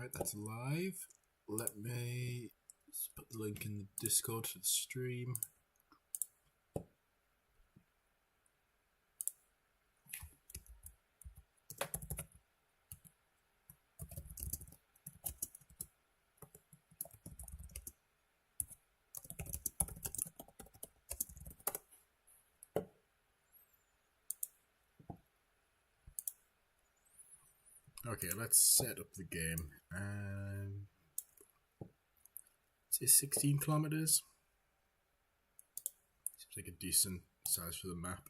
Right, that's live. Let me just put the link in the Discord to the stream. Okay, let's set up the game. It's 16 kilometers. Seems like a decent size for the map.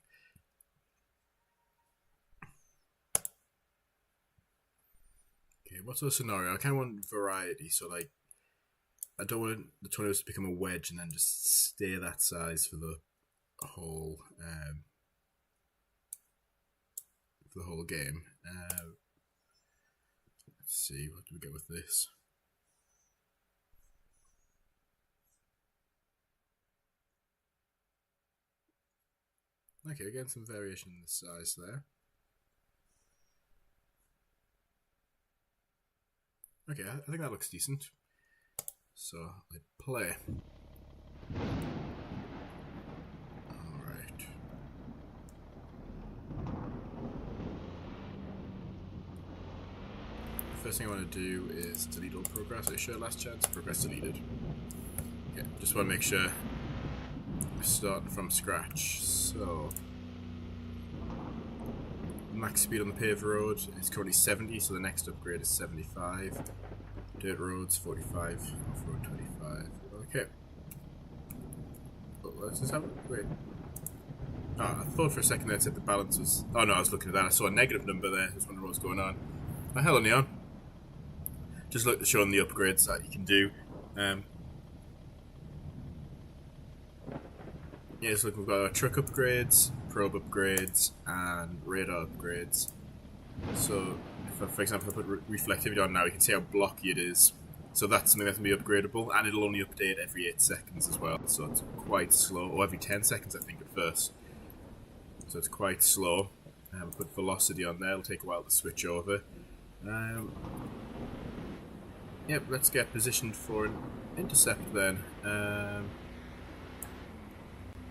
Okay, what's the scenario? I kind of want variety, so like, I don't want the tornadoes to become a wedge and then just stay that size for the whole game. Let's see, what do we get with this? Okay, again, some variation in the size there. Okay, I think that looks decent. So, I play. Alright. The first thing I want to do is delete all progress. Are you sure? Last chance? Progress deleted. Okay, just want to make sure we're starting from scratch. So, max speed on the paved road is currently 70, so the next upgrade is 75. Dirt roads 45, off-road 25. Okay. Oh, let's just have it. Wait. Oh, I thought for a second there it said the balance was. Oh no, I was looking at that. I saw a negative number there. I was wondering what was going on. Oh, hello, Neon. Just look showing the upgrades that you can do. Yeah, so we've got our truck upgrades, probe upgrades, and radar upgrades. So, if I, for example, if I put reflectivity on now, you can see how blocky it is. So that's something that can be upgradable, and it'll only update every 8 seconds as well. So it's quite slow, or every 10 seconds I think at first. So it's quite slow. We'll put velocity on there, it'll take a while to switch over. Yep, let's get positioned for an intercept then.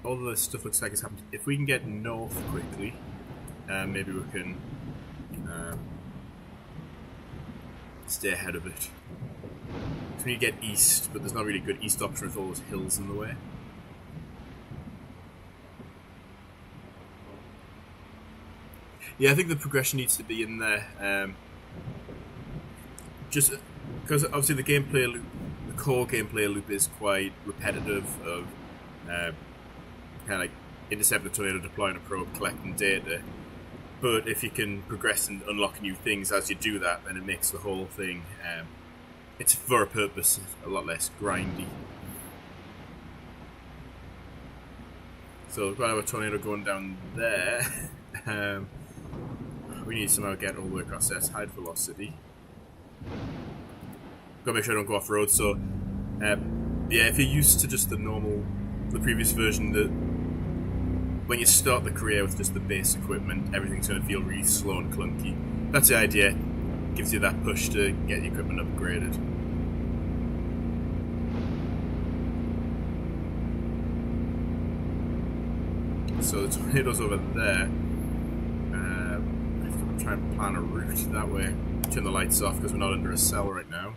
All of this stuff looks like it's happened. If we can get north quickly, maybe we can stay ahead of it. So we need to get east, but there's not really a good east option with all those hills in the way. Yeah, I think the progression needs to be in there. Just because obviously the gameplay loop, the core gameplay loop is quite repetitive of kind of like intercept the tornado, deploying a probe, collecting data. But if you can progress and unlock new things as you do that, then it makes the whole thing, it's for a purpose, a lot less grindy. So we've got our tornado going down there. We need to somehow get all the way across there. Hide velocity. Gotta make sure I don't go off road. So yeah, if you're used to just the previous version, when you start the career with just the base equipment, everything's going to feel really slow and clunky. That's the idea. Gives you that push to get the equipment upgraded. So the tornado's over there. I have to try and plan a route that way. Turn the lights off because we're not under a cell right now.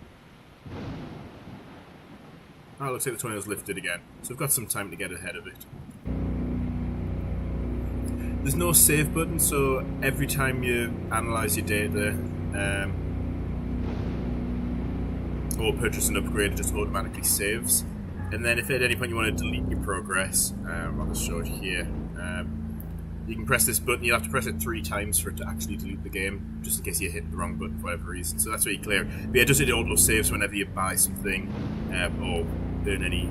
Oh, it looks like the tornado's lifted again. So we've got some time to get ahead of it. There's no save button, so every time you analyze your data or purchase an upgrade, it just automatically saves. And then if at any point you want to delete your progress, I'll just show it here. You can press this button. You'll have to press it 3 times for it to actually delete the game, just in case you hit the wrong button for whatever reason. So that's where you clear. But yeah, just it auto saves whenever you buy something or earn any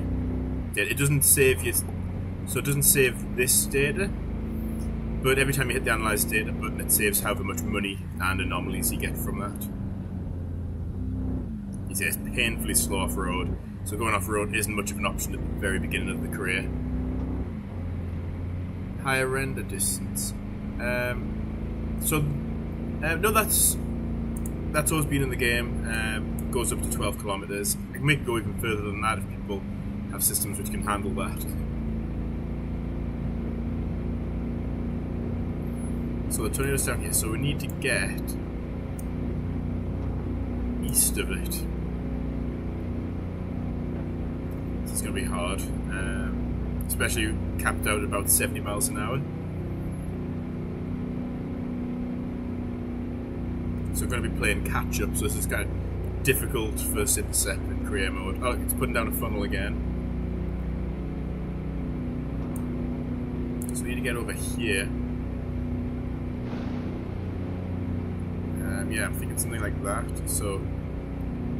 data. It doesn't save you, so it doesn't save this data. But every time you hit the Analyze Data button, it saves however much money and anomalies you get from that. You see, it's painfully slow off-road, so going off-road isn't much of an option at the very beginning of the career. Higher render distance. No, that's always been in the game. goes up to 12 kilometers. I can make it go even further than that if people have systems which can handle that. So the tornado's down here, so we need to get east of it. This is going to be hard, especially capped out at about 70 miles an hour. So we're going to be playing catch up, so this is kind of difficult for Intercept in career mode. Oh, it's putting down a funnel again. So we need to get over here. Yeah, I'm thinking something like that. So,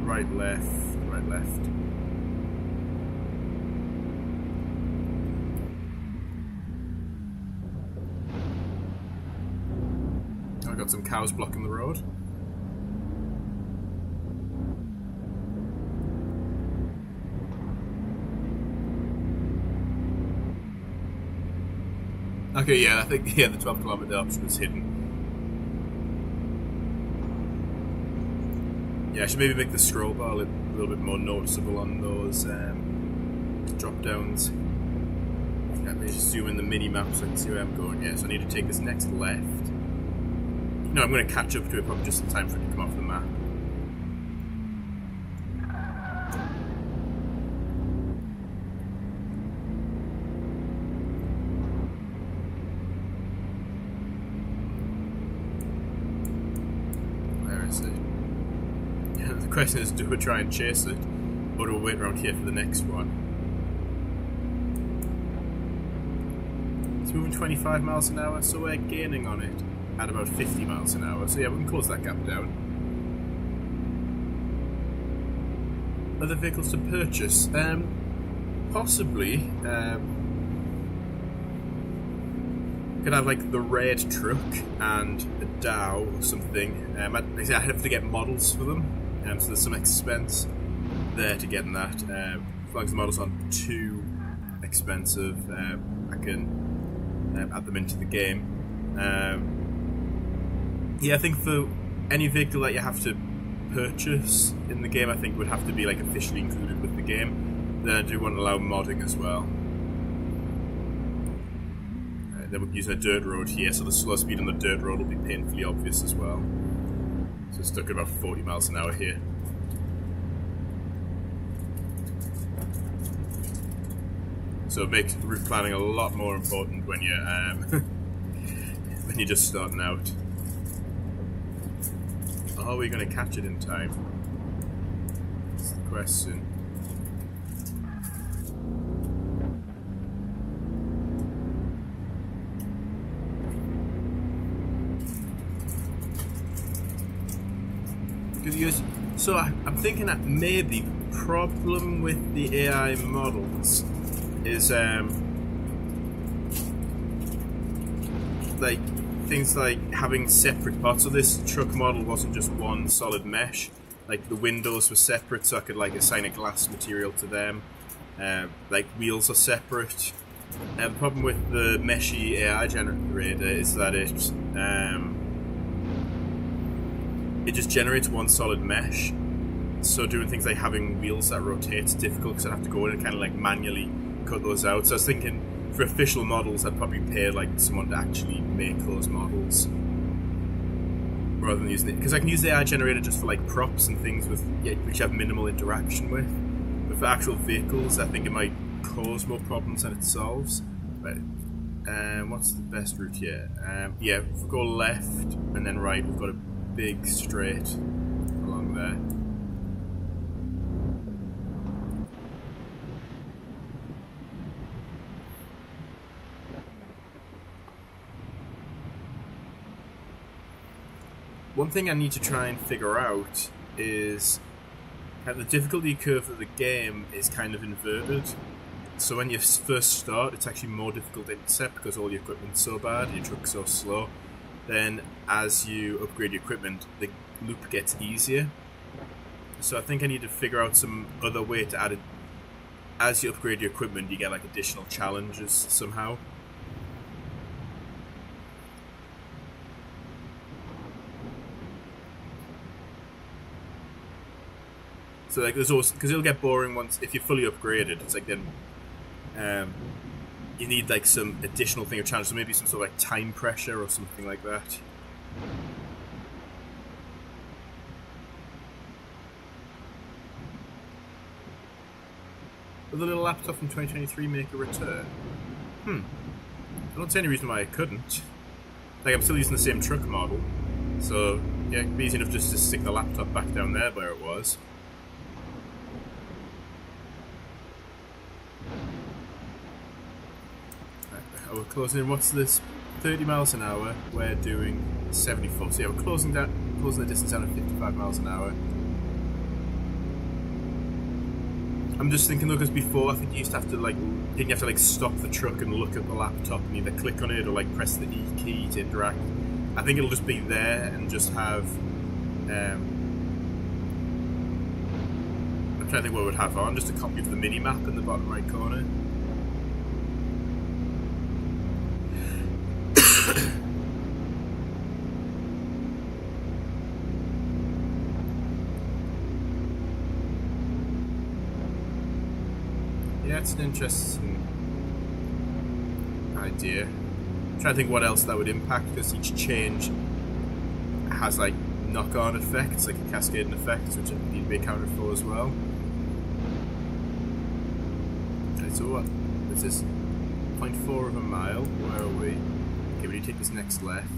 right, left, right, left. I've got some cows blocking the road. Okay, yeah, I think the 12 kilometer option is hidden. Yeah, I should maybe make the scroll bar a little bit more noticeable on those drop downs. Let me just zoom in the mini map so I can see where I'm going. Yeah, so I need to take this next left. No, I'm going to catch up to it probably just in time for it to come off the map. Where is it? The question is, do we try and chase it, or do we wait around here for the next one? It's moving 25 miles an hour, so we're gaining on it at about 50 miles an hour. So yeah, we can close that gap down. Other vehicles to purchase? Possibly. Could have like the red truck and a Dow or something. I have to get models for them. So there's some expense there to getting that. As long as the models aren't too expensive, I can add them into the game. Yeah, I think for any vehicle that you have to purchase in the game, I think would have to be like officially included with the game. Then I do want to allow modding as well. Then we're using a dirt road here, so the slow speed on the dirt road will be painfully obvious as well. So it's stuck at about 40 miles an hour here. So it makes route planning a lot more important when you're when you're just starting out. Are we going to catch it in time? That's the question. So I'm thinking that maybe the problem with the AI models is like things like having separate parts. So this truck model wasn't just one solid mesh. Like the windows were separate, so I could like assign a glass material to them. Like wheels are separate. The problem with the meshy AI generator is that it just generates one solid mesh. So doing things like having wheels that rotate is difficult because I'd have to go in and kind of like manually cut those out. So I was thinking for official models I'd probably pay like someone to actually make those models rather than using it, because I can use the AI generator just for like props and things with which I have minimal interaction with. But for actual vehicles I think it might cause more problems than it solves. But what's the best route here? Yeah, if we go left and then right, we've got a big straight along there. One thing I need to try and figure out is how the difficulty curve of the game is kind of inverted. So when you first start, it's actually more difficult to intercept because all your equipment's so bad, your truck's so slow. Then as you upgrade your equipment, the loop gets easier. So I think I need to figure out some other way to add it. As you upgrade your equipment, you get like additional challenges somehow. So like there's also, because it'll get boring once if you're fully upgraded. It's like then you need like some additional thing of challenge, so maybe some sort of like time pressure or something like that. Will the little laptop from 2023 make a return? I don't see any reason why I couldn't. Like, I'm still using the same truck model, so yeah, it'd be easy enough just to stick the laptop back down there where it was. Right, we're closing in. What's this? 30 miles an hour. We're doing 74. So yeah, we're closing the distance down at 55 miles an hour. I'm just thinking though, because before I think you used to have to like stop the truck and look at the laptop and either click on it or like press the E key to interact. I think it'll just be there and just have. I'm trying to think what it would have on. Just a copy of the mini map in the bottom right corner. Yeah, it's an interesting idea. I'm trying to think what else that would impact, because each change has like knock-on effects, like a cascading effect, which need to be accounted for as well. Okay, so what? This is 0.4 of a mile. Where are we? Okay, we need to take this next left.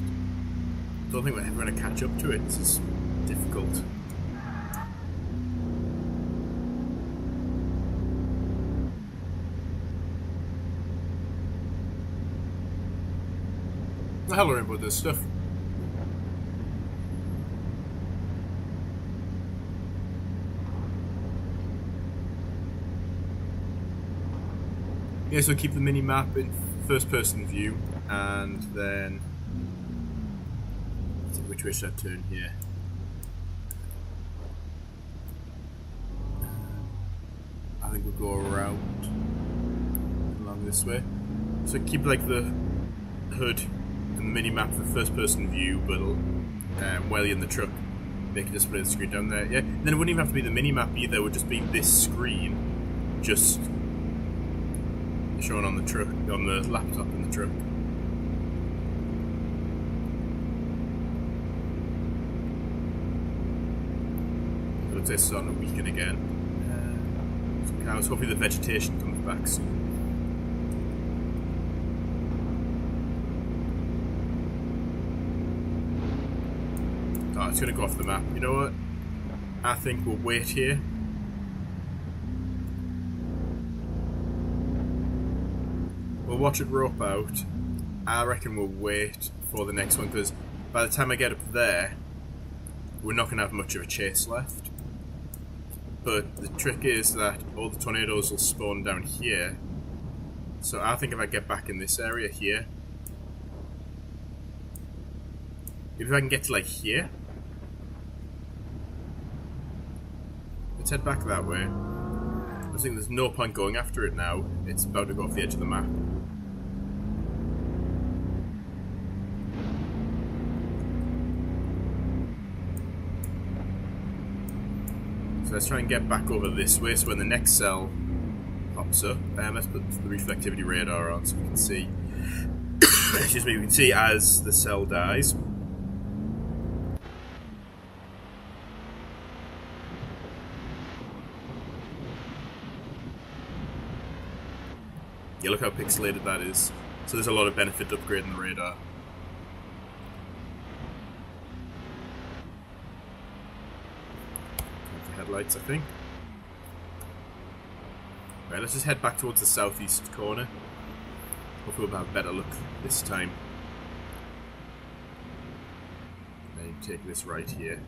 Don't think we're ever going to catch up to it. This is difficult. The hell are about this stuff? Yeah, so keep the mini map in first person view, and then let's see, which way should I turn here? I think we'll go around along this way. So keep like the hood and the mini map for first person view, but while you're in the truck, make a display the screen down there. Yeah, and then it wouldn't even have to be the mini map either. It would just be this screen, just shown on the truck, on the laptop in the truck. It looks like it's starting to weaken again. Some cows. Hopefully the vegetation comes back soon. Oh, it's going to go off the map. You know what? I think we'll wait here. We'll watch it rope out. I reckon we'll wait for the next one, because by the time I get up there, we're not going to have much of a chase left. But the trick is that all the tornadoes will spawn down here. So I think if I get back in this area here, if I can get to like here, let's head back that way. I think there's no point going after it now. It's about to go off the edge of the map. So let's try and get back over this way, so when the next cell pops up, let's put the reflectivity radar on so we can see. Excuse me, we can see as the cell dies. Yeah, look how pixelated that is. So there's a lot of benefit to upgrading the radar. The headlights, I think. Right, let's just head back towards the southeast corner. Hopefully we'll have better luck this time. And take this right here.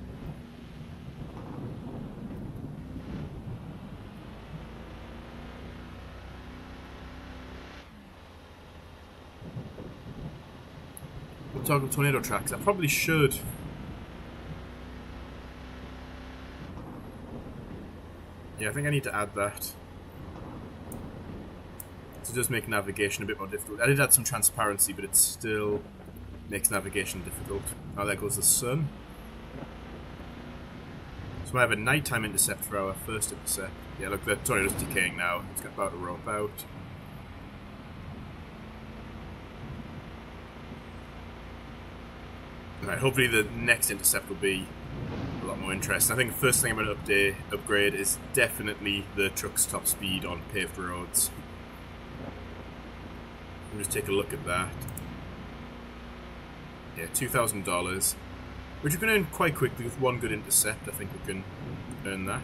We'll toggle tornado tracks. I probably should. Yeah, I think I need to add that. To just make navigation a bit more difficult. I did add some transparency, but it still makes navigation difficult. Oh, there goes the sun. So I have a nighttime intercept for our first intercept. Yeah, look, the tornado's decaying now. It's got about to rope out. Right, hopefully the next intercept will be a lot more interesting. I think the first thing I'm going to upgrade is definitely the truck's top speed on paved roads. We'll just take a look at that. Yeah, $2,000. Which we can earn quite quickly with one good intercept. I think we can earn that.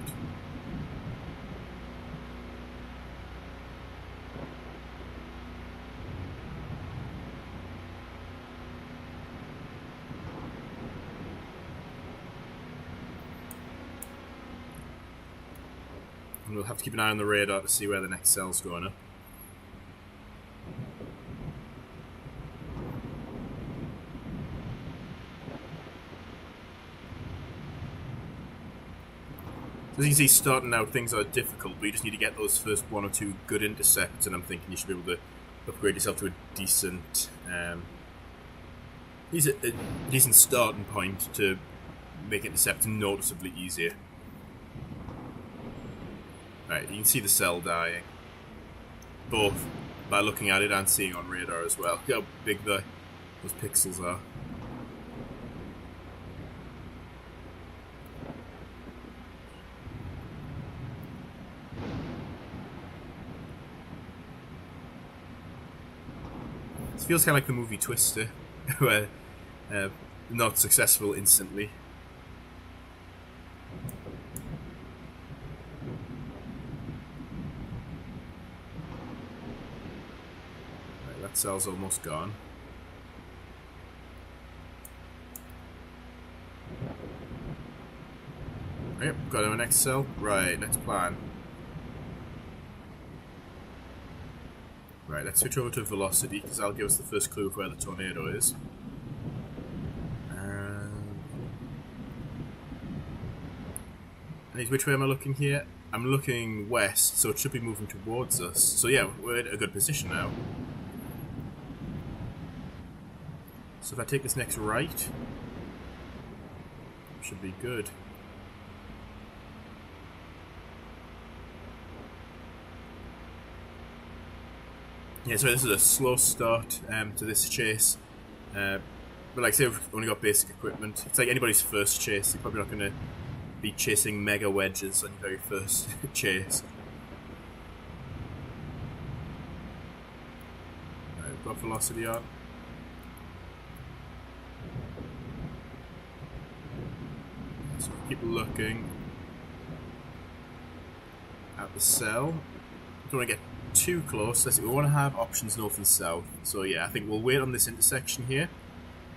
And we'll have to keep an eye on the radar to see where the next cell's going up. As you can see, starting out, things are difficult, but you just need to get those first one or two good intercepts, and I'm thinking you should be able to upgrade yourself to a decent, a decent starting point to make intercepts noticeably easier. Right, you can see the cell dying, both by looking at it and seeing on radar as well. Look how big those pixels are. It feels kind of like the movie Twister, where not successful instantly. Right, that cell's almost gone. Yep, got our next cell. Right, let's plan. Right, let's switch over to velocity, because that'll give us the first clue of where the tornado is. And which way am I looking here? I'm looking west, so it should be moving towards us. So yeah, we're in a good position now. So if I take this next right, should be good. Yeah, so this is a slow start to this chase, but like I say, we've only got basic equipment. It's like anybody's first chase. You're probably not going to be chasing mega wedges on your very first chase. Right, we've got velocity on. So we keep looking at the cell. Don't want to get too close. We want to have options north and south. So yeah, I think we'll wait on this intersection here,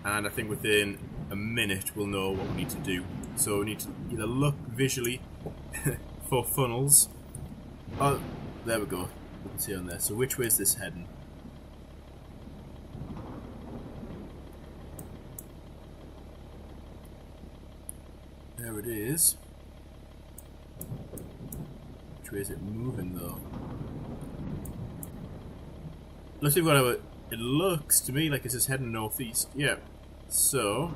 and I think within a minute we'll know what we need to do. So we need to either look visually for funnels. Oh, there we go. You can see on there. So which way is this heading? There it is. Which way is it moving though? It looks to me like it's just heading northeast. Yeah. So,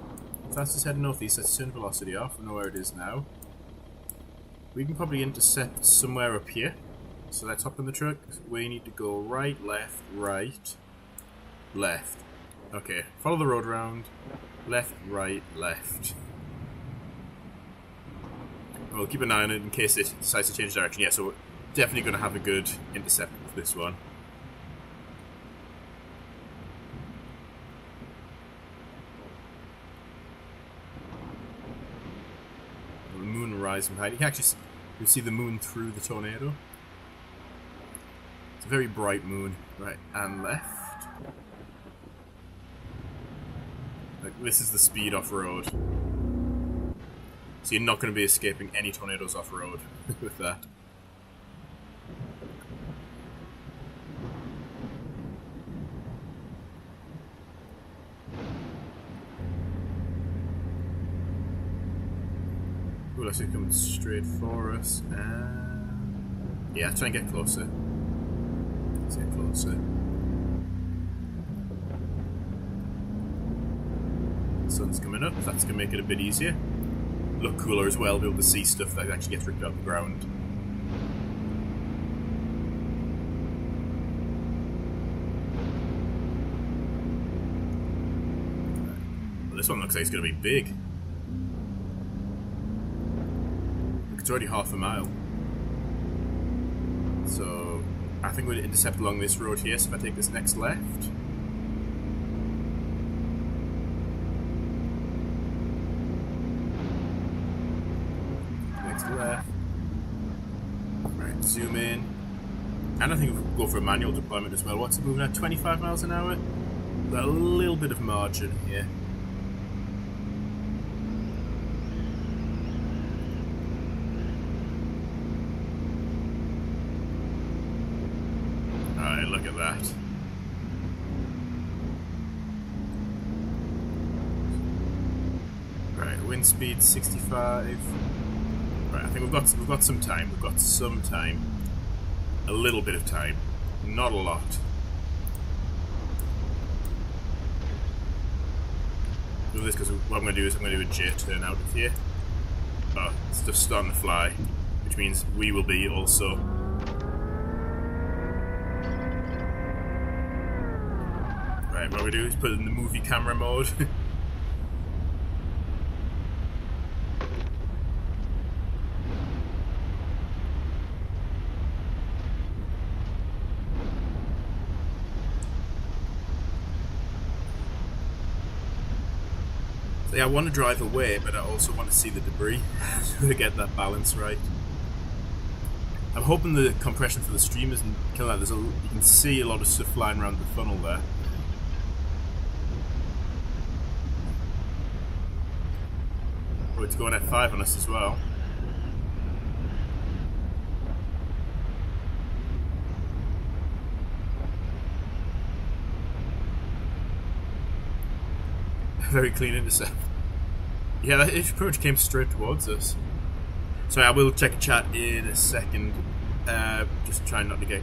if that's just heading northeast, let's turn velocity off. We know where it is now. We can probably intercept somewhere up here. So let's hop in the truck. We need to go right, left, right, left. Okay, follow the road round. Left, right, left. We'll keep an eye on it in case it decides to change direction. Yeah, so we're definitely going to have a good intercept with this one. From height. You can actually see the moon through the tornado. It's a very bright moon. Right, and left. Like, this is the speed off-road. So you're not going to be escaping any tornadoes off-road with that. Looks like it's coming straight for us. Yeah, try and get closer. Let's get closer. The sun's coming up. That's going to make it a bit easier. look cooler as well, be able to see stuff that actually gets ripped out of the ground. Well, this one looks like it's going to be big. It's already half a mile. So I think we'll intercept along this road here, so if I take this next left. Next left. Right, zoom in. And I think we'll go for a manual deployment as well. What's it moving at? 25 miles an hour? Got a little bit of margin here. Look at that. Right, wind speed 65. Right, I think we've got some time. We've got some time. A little bit of time. Not a lot. Do this because what I'm going to do is I'm going to do a J-turn out of here. Oh, stuff's starting to fly, which means we will be also. Right, what we do is put it in the movie camera mode. So yeah, I want to drive away, but I also want to see the debris to get that balance right. I'm hoping the compression for the stream isn't killing that. You can see a lot of stuff flying around the funnel there. Oh, it's going at 5 on us as well. Very clean intercept. Yeah, that pretty much came straight towards us. So I will check chat in a second. Just trying not to get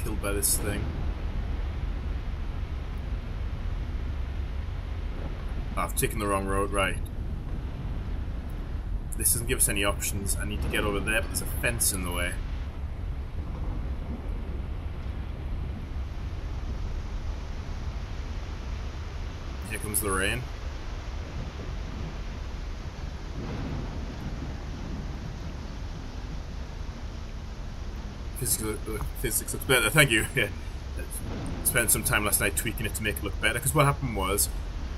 killed by this thing. Oh, I've taken the wrong road, right. This doesn't give us any options. I need to get over there, but there's a fence in the way. Here comes the rain. Physics looks better, thank you. Yeah. Spent some time last night tweaking it to make it look better, because what happened was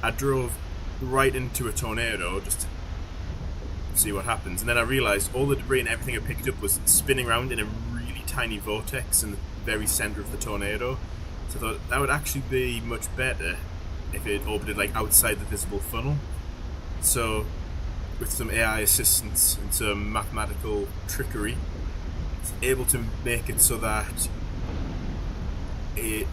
I drove right into a tornado just to see what happens, and then I realised all the debris and everything I picked up was spinning around in a really tiny vortex in the very centre of the tornado. So I thought that would actually be much better if it orbited like outside the visible funnel. So with some AI assistance and some mathematical trickery, it's able to make it so that the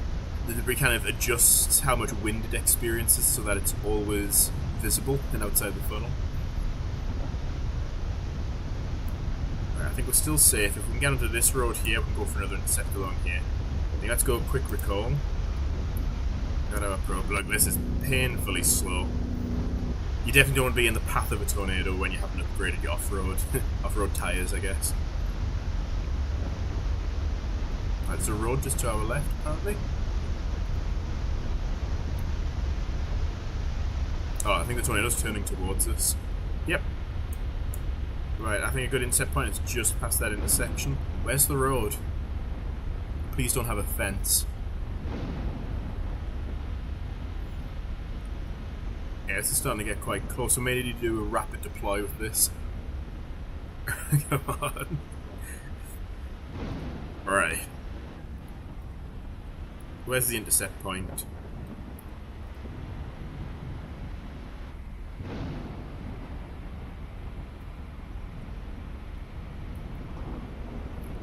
debris kind of adjusts how much wind it experiences so that it's always visible and outside the funnel. Right, I think we're still safe. If we can get onto this road here, we can go for another intercept along here. I think let's go quick recall. Gotta have a probe. Look, this is painfully slow. You definitely don't want to be in the path of a tornado when you haven't upgraded your off-road tyres, I guess. Right, there's a road just to our left, apparently. Oh, I think the tornado's turning towards us. Yep. Right, I think a good intercept point is just past that intersection. Where's the road? Please don't have a fence. Yeah, this is starting to get quite close, so maybe you do a rapid deploy with this. Come on. Alright. Where's the intercept point?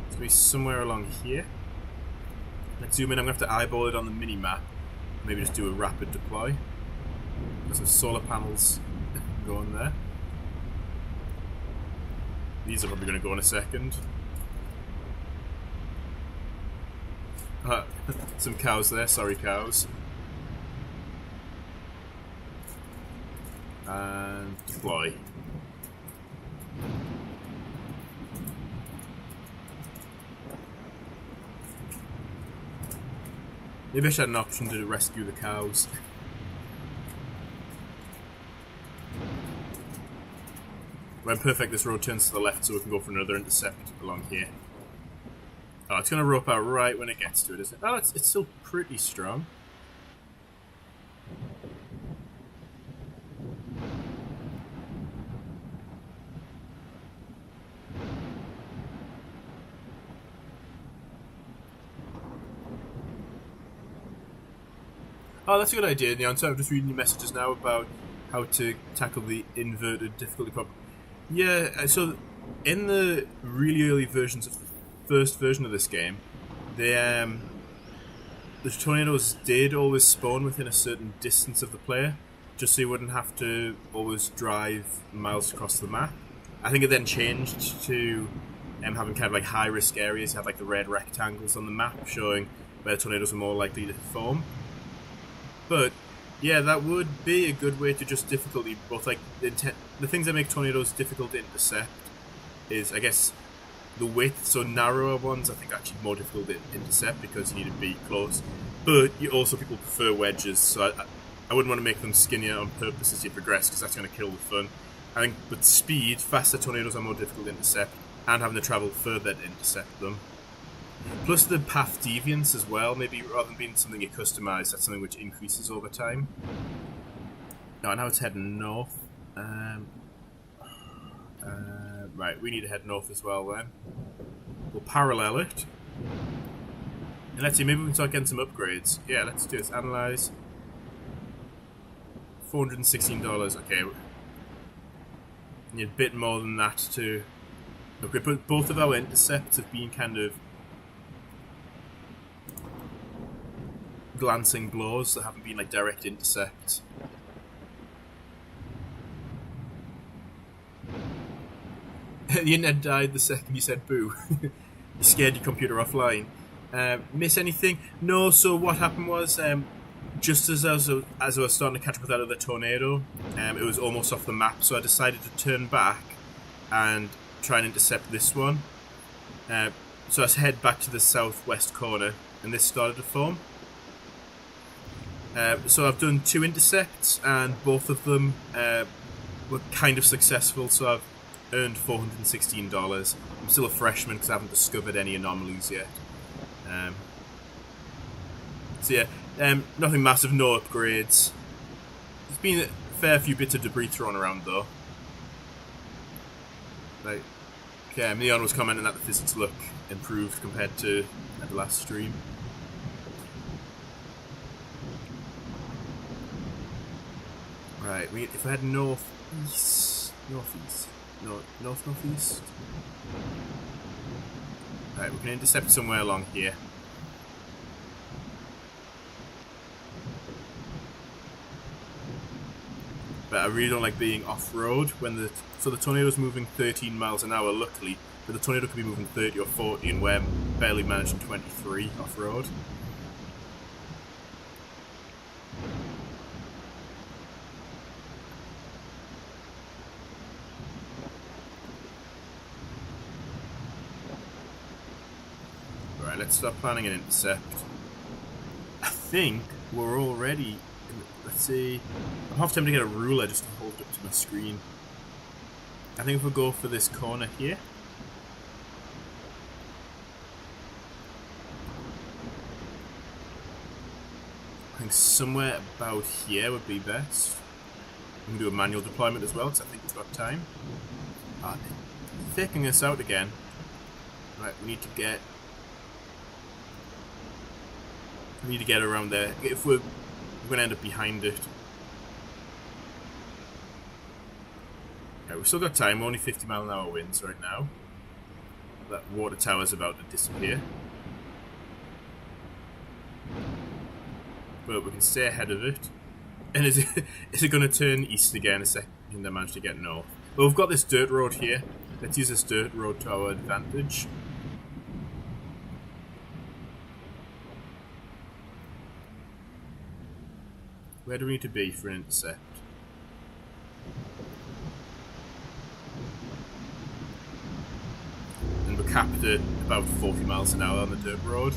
It's going to be somewhere along here. Let's zoom in. I'm going to have to eyeball it on the mini-map. Maybe just do a rapid deploy. There's some solar panels going there. These are probably going to go in a second. Some cows there, sorry cows. And deploy. Maybe I should have an option to rescue the cows. When perfect, this road turns to the left so we can go for another intercept along here. Oh, it's going to rope out right when it gets to it, isn't it? Oh, it's still pretty strong. Oh, that's a good idea, Neon. So I'm just reading your messages now about how to tackle the inverted difficulty problem. Yeah, so in the really early versions of the first version of this game, the tornadoes did always spawn within a certain distance of the player, just so you wouldn't have to always drive miles across the map. I think it then changed to having kind of like high-risk areas. You had like the red rectangles on the map showing where tornadoes are more likely to form. But yeah, that would be a good way to just difficulty both. Like the things that make tornadoes difficult to intercept is, I guess, the width. So narrower ones, I think, are actually more difficult to intercept because you need to be close. But people prefer wedges, so I wouldn't want to make them skinnier on purpose as you progress because that's going to kill the fun. I think with speed, faster tornadoes are more difficult to intercept, and having to travel further to intercept them. Plus the path deviance as well, maybe rather than being something you customize, that's something which increases over time. Now it's heading north. Right, we need to head north as well then. We'll parallel it. And let's see, maybe we can start getting some upgrades. Yeah, let's do this. Analyze. $416, okay. We need a bit more than that to... Okay, but both of our intercepts have been kind of glancing blows that haven't been like direct intercepts. The internet died the second you said boo. You scared your computer offline. Miss anything? No, so what happened was, just as I was starting to catch up with that other tornado, it was almost off the map, so I decided to turn back and try and intercept this one. So I head back to the southwest corner, and this started to form. So I've done 2 intercepts, and both of them were kind of successful, so I've earned $416. I'm still a freshman because I haven't discovered any anomalies yet. So yeah, nothing massive, no upgrades. There's been a fair few bits of debris thrown around though. Like, okay, Neon was commenting that the physics look improved compared to the last stream. Right, if I head northeast, northeast. Right, we can intercept somewhere along here. But I really don't like being off-road when the tornado's moving 13 miles an hour, luckily, but the tornado could be moving 30 or 40 and we're barely managing 23 off-road. Alright, let's start planning an intercept. I think we're already... Let's see... I'm half tempted to get a ruler just to hold it up to my screen. I think if we go for this corner here... I think somewhere about here would be best. We can do a manual deployment as well, because I think we've got time. Faking us out again. Right, we need to get around there. If we're going to end up behind it. Okay, we've still got time. We're only 50 mile an hour winds right now. That water tower's about to disappear. But we can stay ahead of it. And is it going to turn east again a second? I managed to get north. But we've got this dirt road here. Let's use this dirt road to our advantage. Where do we need to be for an intercept? capped at about 40 miles an hour on the dirt road.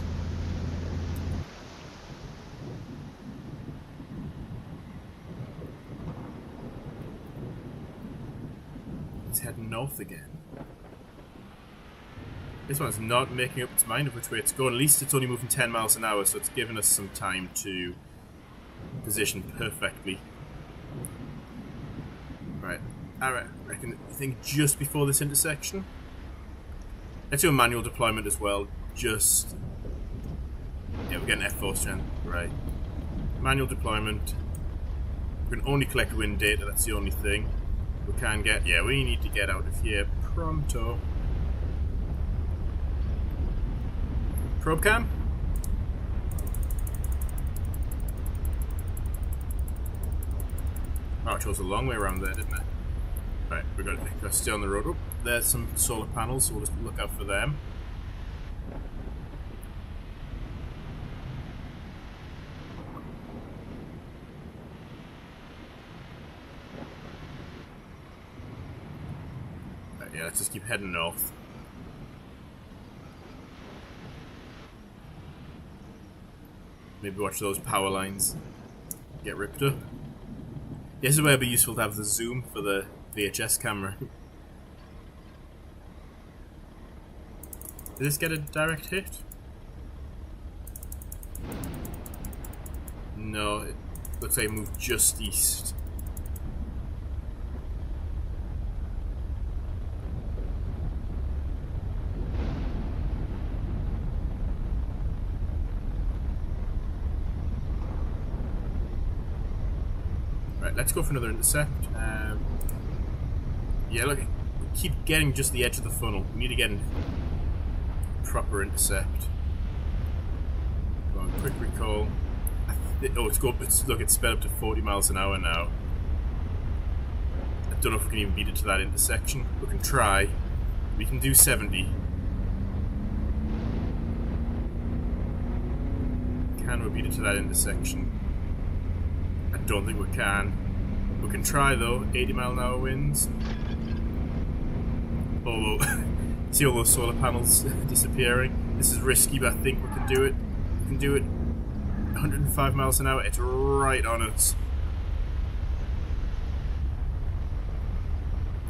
It's heading north again. This one's not making up its mind of which way it's going. At least it's only moving 10 miles an hour, so it's given us some time to position perfectly. Right. I think just before this intersection. Let's do a manual deployment as well. Just... yeah, we're getting F4 strength. Right. Manual deployment. We can only collect wind data, that's the only thing. We can get... yeah, we need to get out of here pronto. Probe cam? Oh, it chose a long way around there, didn't it? Right, we've got to stay on the road. Oh, there's some solar panels, so we'll just look out for them. Right, yeah, let's just keep heading north. Maybe watch those power lines get ripped up. This is where it'd be useful to have the zoom for the VHS camera. Did this get a direct hit? No, it looks like it moved just east. Let's go for another intercept. Yeah, look, we keep getting just the edge of the funnel. We need to get a proper intercept. Come on, quick recall. Oh, look, it's sped up to 40 miles an hour now. I don't know if we can even beat it to that intersection. We can try. We can do 70. Can we beat it to that intersection? I don't think we can. We can try though. 80 mile an hour winds. Although, see all those solar panels disappearing? This is risky, but I think we can do it. We can do it. 105 miles an hour. It's right on us.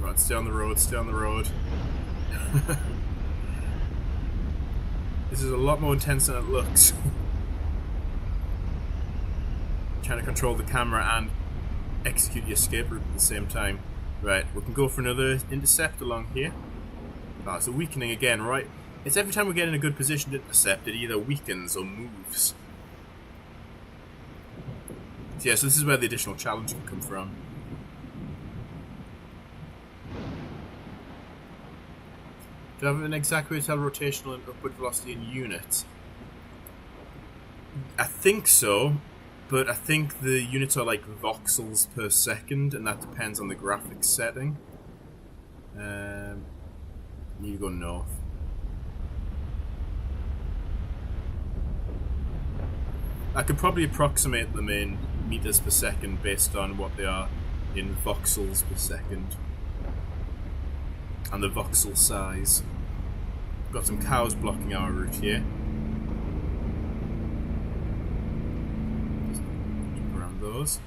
Right, stay on the road. Stay on the road. This is a lot more intense than it looks. Trying to control the camera and execute the escape route at the same time. Right, we can go for another intercept along here. Oh, it's a weakening again, right? It's every time we get in a good position to intercept, it either weakens or moves. So yeah, so this is where the additional challenge can come from. Do I have an exact way to tell rotational and upward velocity in units? I think so. But I think the units are like voxels per second, and that depends on the graphics setting. Need to go north. I could probably approximate them in meters per second based on what they are in voxels per second. And the voxel size. Got some cows blocking our route here. Those.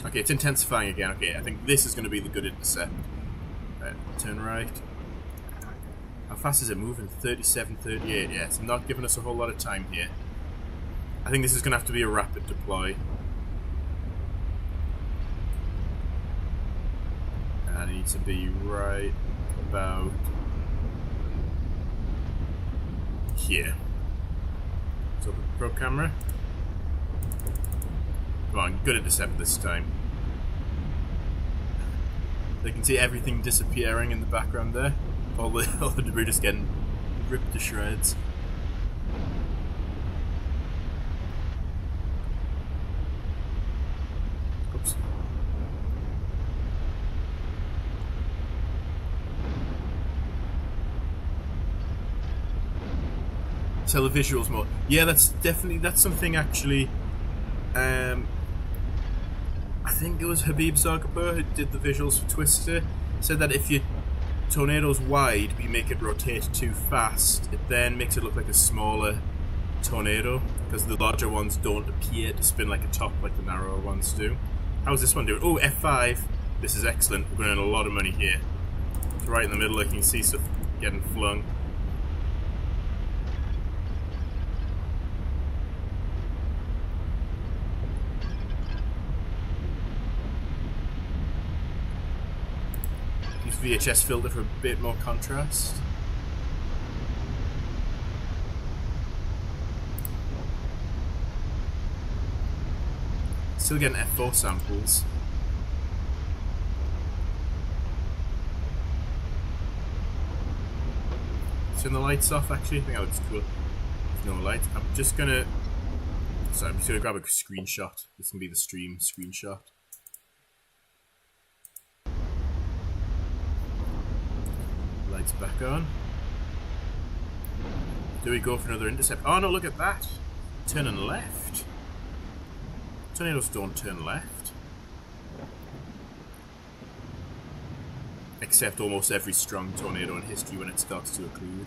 Okay, it's intensifying again. Okay, I think this is going to be the good intercept. Right, turn right. How fast is it moving? 37, 38. Yeah, it's not giving us a whole lot of time here. I think this is going to have to be a rapid deploy. And it needs to be right about here. So pro camera. Come on, good intercept this time. They can see everything disappearing in the background there. All the debris just getting ripped to shreds. Oops. Televisuals more. Yeah, that's something actually I think it was Habib Zagapur who did the visuals for Twister, said that if your tornado's wide but you make it rotate too fast, it then makes it look like a smaller tornado, because the larger ones don't appear to spin like a top like the narrower ones do. How's this one doing? Oh, F5. This is excellent. We're going to earn a lot of money here. It's right in the middle. You can see stuff getting flung. Use VHS filter for a bit more contrast. Still getting F4 samples. Turn the lights off, actually. I think that looks cool. There's no lights. I'm just gonna grab a screenshot. This can be the stream screenshot. Lights back on. Do we go for another intercept? Oh no, look at that! Turning left. Tornadoes don't turn left. Except almost every strong tornado in history when it starts to occlude.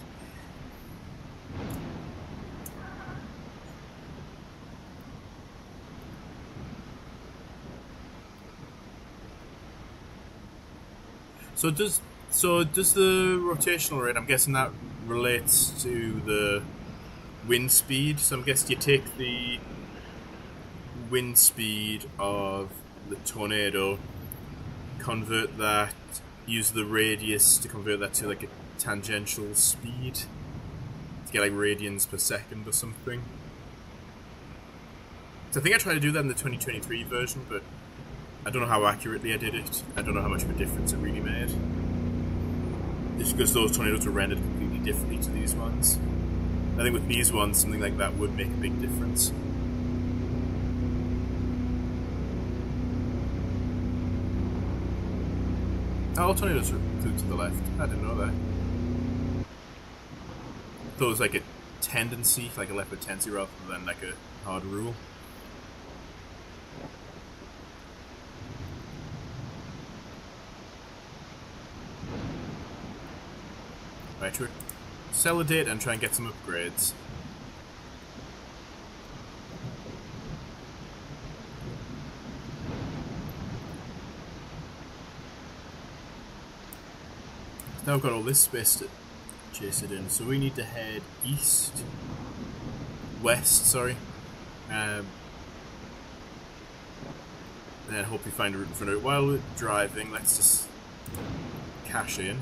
So does the rotational rate, I'm guessing that relates to the wind speed. So I'm guessing you take the wind speed of the tornado, convert that, use the radius to convert that to like a tangential speed to get like radians per second or something. So I think I tried to do that in the 2023 version, but I don't know how accurately I did it. I don't know how much of a difference it really made. Just because those tornadoes were rendered completely differently to these ones. I think with these ones, something like that would make a big difference. All tornadoes are glued to the left. I didn't know that. I thought it was like a tendency, like a leopard tendency rather than like a hard rule. Right, should we sell a data and try and get some upgrades? Now I've got all this space to chase it in, so we need to head west, sorry. And then hopefully find a route in front of it. While we're driving, let's just cash in.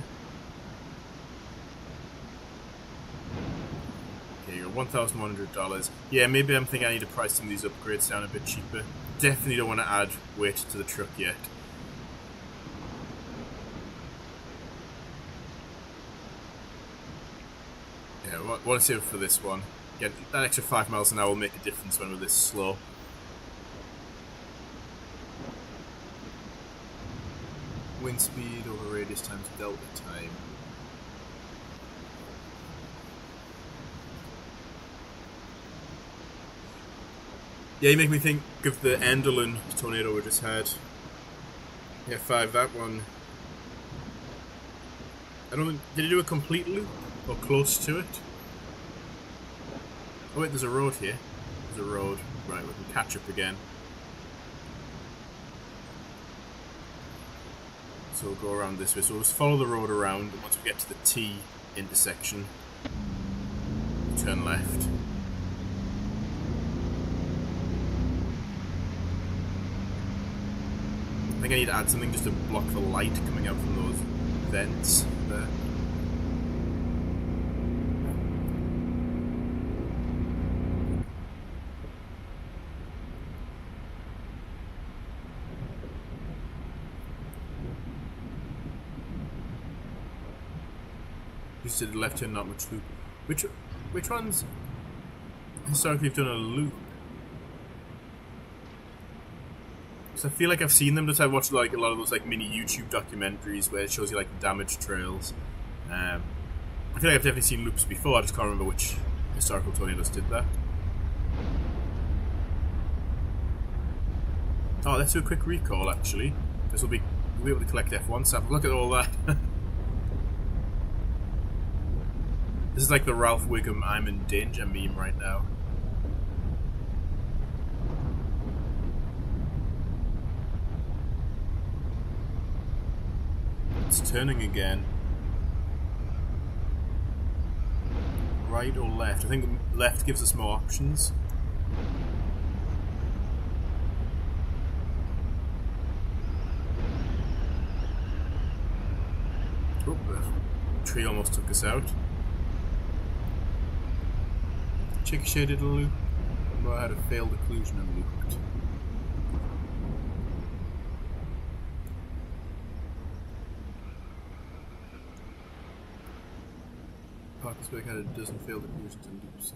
Okay, you got $1,100. Yeah, maybe I'm thinking I need to price some of these upgrades down a bit cheaper. Definitely don't want to add weight to the truck yet. Yeah, I want to save it for this one. Get that extra 5 miles an hour will make a difference when we're this slow. Wind speed over radius times delta time. Yeah, you make me think of the Enderlin tornado we just had. Yeah, 5, that one. I don't think, did he do a complete loop? Or close to it? Oh wait, there's a road here. There's a road. Right, we can catch up again. So we'll go around this way. So we'll just follow the road around, and once we get to the T intersection, turn left. I think I need to add something just to block the light coming out from those vents there. You said left turn, not much loop. Which ones historically have done a loop? Because I feel like I've seen them. Just I've watched like a lot of those like mini YouTube documentaries where it shows you like the damage trails. I feel like I've definitely seen loops before. I just can't remember which historical tornadoes did that. Oh, let's do a quick recall, actually. Because we'll be able to collect F1 samples. Look at all that. This is like the Ralph Wiggum I'm in danger meme right now. It's turning again. Right or left? I think left gives us more options. Oh, the tree almost took us out. Chick shaded loop. Know how to failed occlusion and looped. Parkersburg had a dozen failed occlusions and loops.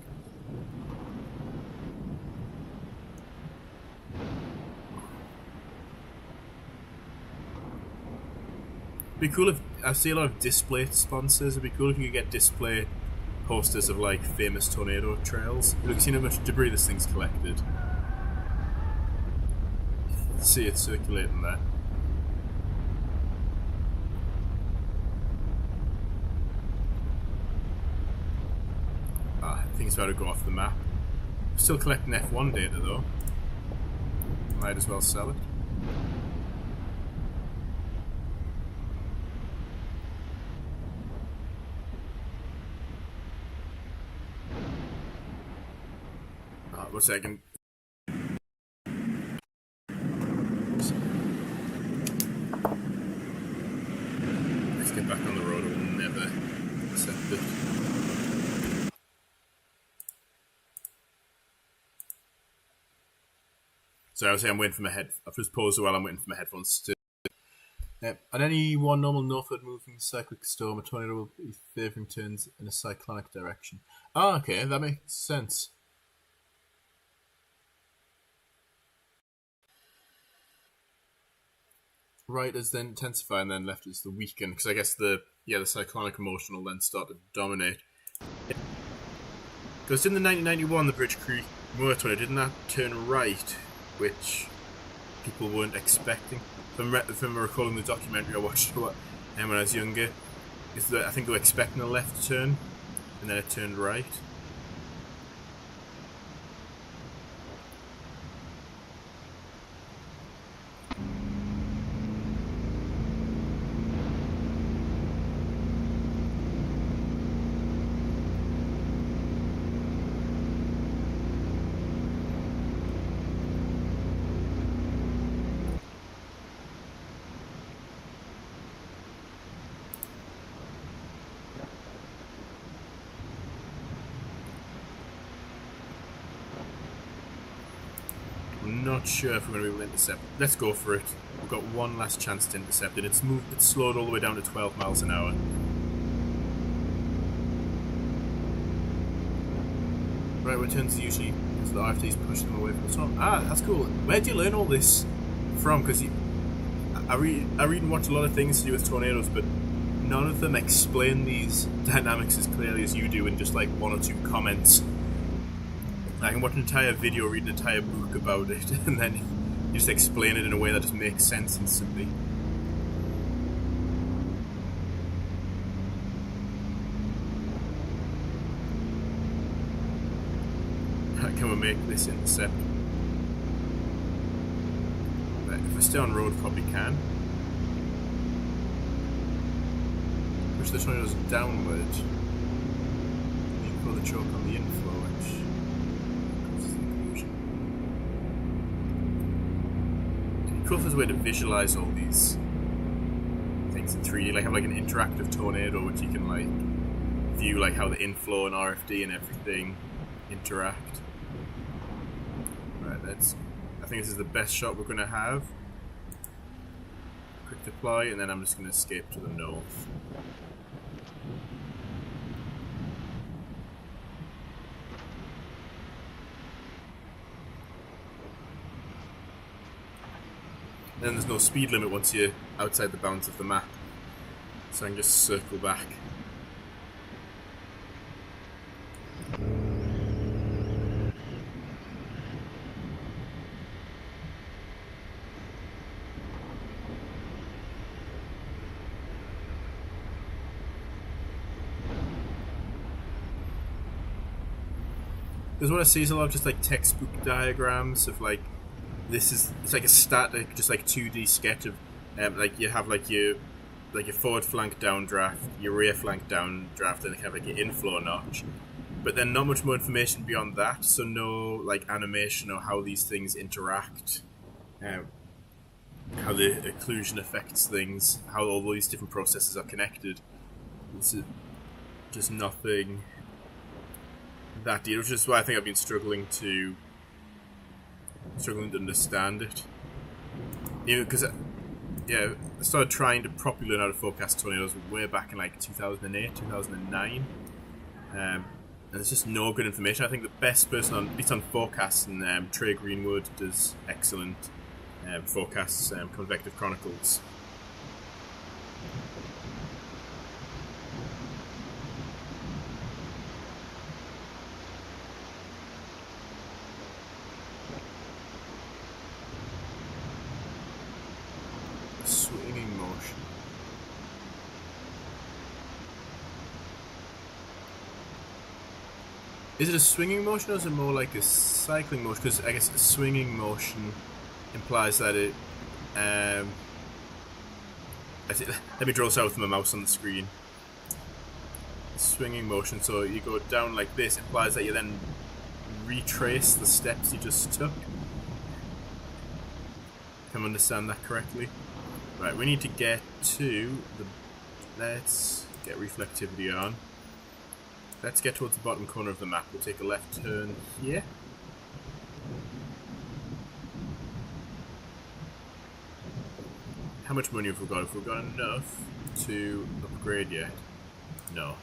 It'd be cool if I see a lot of display sponsors. It'd be cool if you could get display posters of like famous tornado trails. Look, you see how much debris this thing's collected. See it circulating there. I think it's about to go off the map. Still collecting F1 data though. Might as well sell it. One second. Let's get back on the road. I will never accept it. So I was saying I'm waiting for my head. I've just paused while I'm waiting for my headphones to. On any one normal northward moving cyclic storm, a tornado will be favouring turns in a cyclonic direction. Oh, okay, that makes sense. Right as then intensify and then left as the weaken, because I guess the cyclonic motion will then start to dominate. Because in the 1991, the Bridge Creek Moor tornado, didn't that turn right, which people weren't expecting? If I'm recalling the documentary I watched when I was younger, I think they were expecting a left turn, and then it turned right. Not sure if we're going to be able to intercept. Let's go for it. We've got one last chance to intercept it. It's slowed all the way down to 12 miles an hour. Right, when it turns usually as the RFDs push them away from the top. Ah, that's cool. Where do you learn all this from? Because I read and watch a lot of things to do with tornadoes, but none of them explain these dynamics as clearly as you do in just like one or two comments. I can watch an entire video, read an entire book about it, and then you just explain it in a way that just makes sense instantly. Can we make this intercept? If we stay on road, probably can. Push the tornadoes downward. You pull the choke on the inflow, which coolest way to visualize all these things in 3D, like have like an interactive tornado which you can like view like how the inflow and RFD and everything interact. Right, I think this is the best shot we're gonna have. Quick deploy, and then I'm just gonna escape to the north. Then there's no speed limit once you're outside the bounds of the map. So I can just circle back. Because what I see is a lot of just like textbook diagrams of like it's like a static, just like 2D sketch of like you have like your forward flank downdraft, your rear flank downdraft, and you have like your inflow notch. But then not much more information beyond that, so no like animation or how these things interact, how the occlusion affects things, how all these different processes are connected. It's just nothing that deal, which is why I think I've been struggling to understand it. Because I started trying to properly learn how to forecast tornadoes way back in like 2008, 2009. And there's just no good information. I think the best person at least on forecasts, and Trey Greenwood does excellent forecasts, Convective Chronicles. Swinging motion. Is it a swinging motion or is it more like a cycling motion? Because I guess a swinging motion implies that it. Let me draw this out with my mouse on the screen. Swinging motion, so you go down like this, implies that you then retrace the steps you just took. Can I understand that correctly? Right, we need to get to the. Let's get reflectivity on. Let's get towards the bottom corner of the map. We'll take a left turn here. How much money have we got? Have we got enough to upgrade yet? No.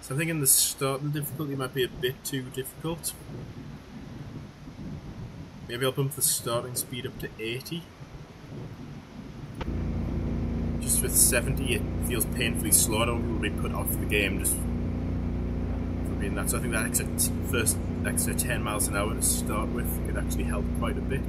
So I'm thinking the start of the difficulty might be a bit too difficult. Maybe I'll bump the starting speed up to 80. Just with 70 it feels painfully slow. I don't want people to be put off the game just for being that. So I think that extra 10 miles an hour to start with could actually help quite a bit.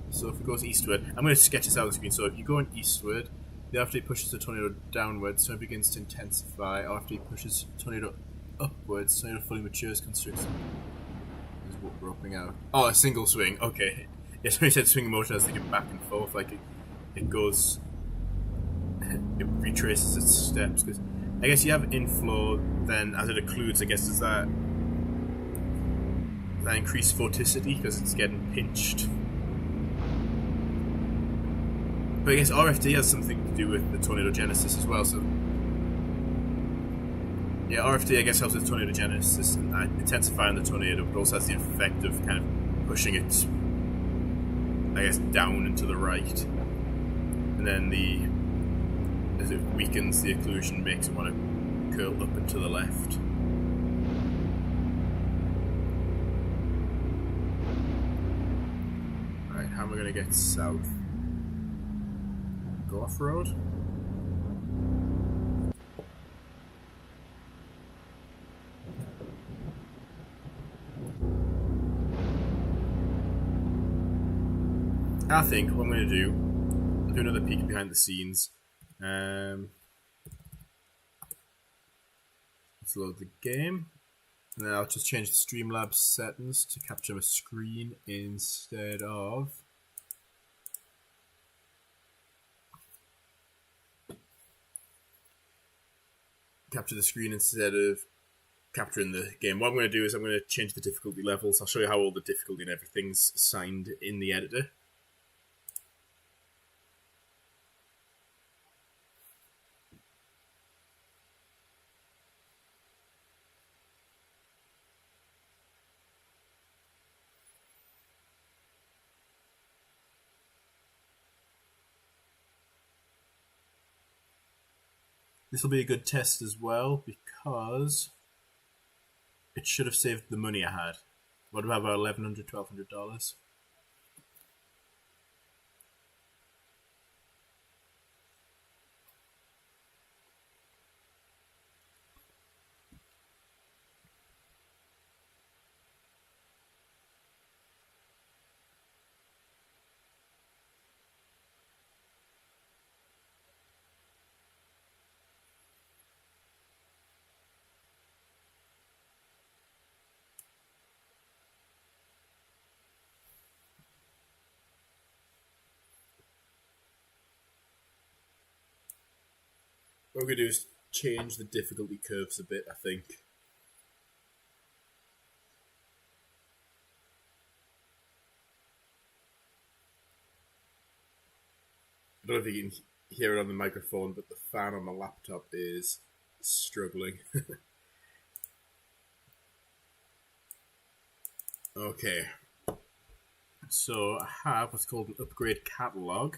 So if it goes eastward, I'm going to sketch this out on the screen. So if you go eastward, after he pushes the tornado downwards, so it begins to intensify. After he pushes the tornado upwards, tornado fully matures, constricts. Is what we're roping out. Oh, a single swing. Okay. Yeah, so he said swing motion. I was thinking back and forth, like it goes, it retraces its steps. Because I guess you have inflow, then as it occludes, I guess does that increase vorticity because it's getting pinched. But I guess RFD has something to do with the tornado genesis as well, so. Yeah, RFD I guess helps with tornado genesis and intensifying the tornado, but also has the effect of kind of pushing it, I guess, down and to the right. And then as it weakens the occlusion, makes it want to curl up and to the left. Alright, how am I going to get south? Go off-road? I think what I'm going to do, I'll do another peek behind the scenes. Let's load the game. And then I'll just change the Streamlabs settings to capture my screen instead of capturing the game. What I'm going to do is I'm going to change the difficulty levels. I'll show you how all the difficulty and everything's assigned in the editor. This will be a good test as well because it should have saved the money I had. What about $1,100, $1,200? What we're going to do is change the difficulty curves a bit, I think. I don't know if you can hear it on the microphone, but the fan on my laptop is struggling. Okay. So I have what's called an upgrade catalog.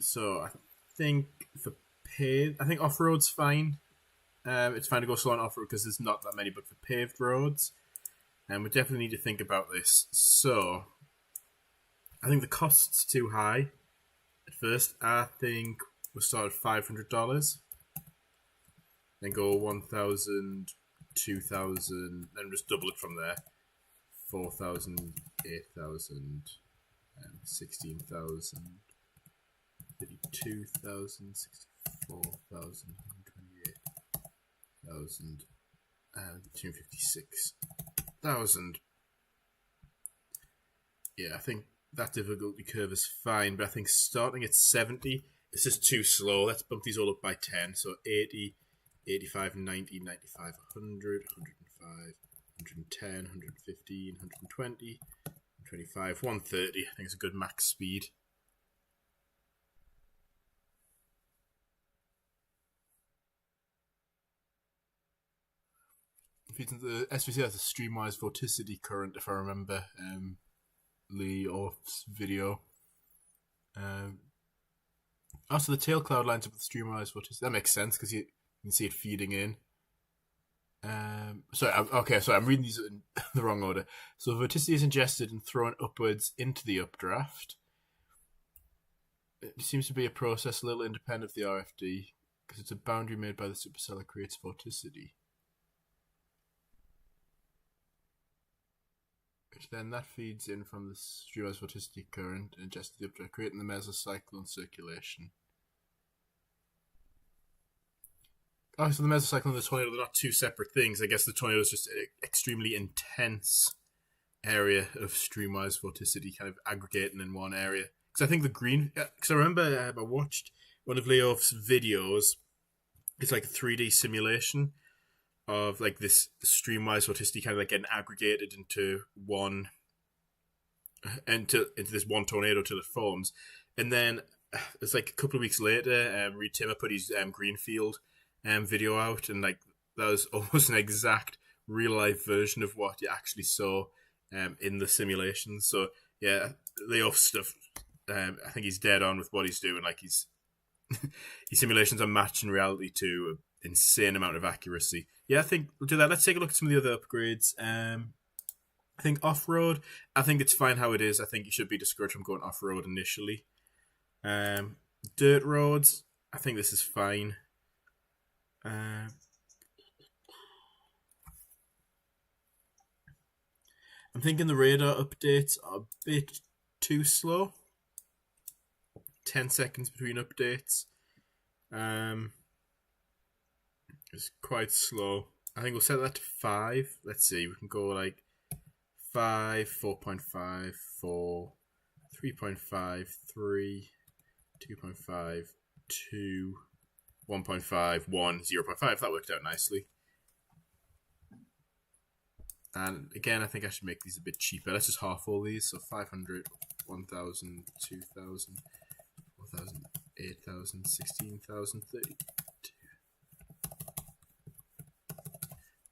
So I think for paved, I think off-road's fine. It's fine to go slow on off-road because there's not that many, but for paved roads, and we definitely need to think about this. So I think the cost's too high at first. I think we'll start at $500, then go 1,000, 2,000, then just double it from there. 4,000, 8,000, 16,000, 32,000, 64,000, 128,000, and 256,000. Yeah, I think that difficulty curve is fine, but I think starting at 70 is just too slow. Let's bump these all up by 10. So 80, 85, 90, 95, 100, 105, 110, 115, 120, 125, 130. I think it's a good max speed. The SVC has a Streamwise Vorticity current, if I remember Lee Orff's video. Also, the tail cloud lines up with Streamwise Vorticity. That makes sense because you can see it feeding in. Sorry, I'm reading these in the wrong order. So vorticity is ingested and thrown upwards into the updraft. It seems to be a process a little independent of the RFD because it's a boundary made by the supercell that creates vorticity. Then that feeds in from the Streamwise Vorticity current and ingests the updraft, creating the mesocyclone circulation. Oh, so the mesocyclone and the tornado are not two separate things. I guess the tornado is just an extremely intense area of Streamwise Vorticity kind of aggregating in one area. Because I think the green... Because I remember I watched one of Lee Orff's videos. It's like a 3D simulation of like this Streamwise Vorticity kind of like getting aggregated into one... into this one tornado till it forms. And then it's like a couple of weeks later, Reed Timmer put his Greenfield video out, and like that was almost an exact real life version of what you actually saw in the simulation. So yeah, Lee Orff stuff. I think he's dead on with what he's doing. Like his simulations are matching reality to an insane amount of accuracy. Yeah, I think we'll do that. Let's take a look at some of the other upgrades. I think off-road, I think it's fine how it is. I think you should be discouraged from going off-road initially. Dirt roads, I think this is fine. I'm thinking the radar updates are a bit too slow. 10 seconds between updates. It's quite slow. I think we'll set that to 5. Let's see, we can go like 5, 4.5, 4, 3.5, 3, 2.5, 2, 1.5, 1, 0.5. That worked out nicely. And again, I think I should make these a bit cheaper. Let's just half all these. So 500, 1,000, 2,000, 4,000, 8,000, 16,000, 32.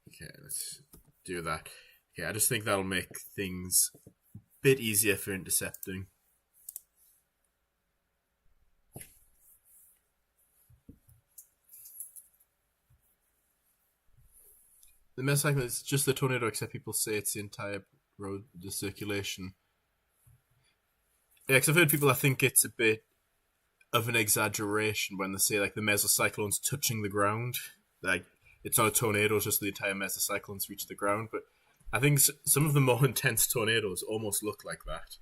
Okay, let's do that. Okay, I just think that'll make things a bit easier for intercepting. The mesocyclone is just the tornado, except people say it's the entire road, the circulation. Yeah, because I've heard people that think it's a bit of an exaggeration when they say like the mesocyclone's touching the ground. Like it's not a tornado, it's just the entire mesocyclone's reached the ground. But I think some of the more intense tornadoes almost look like that.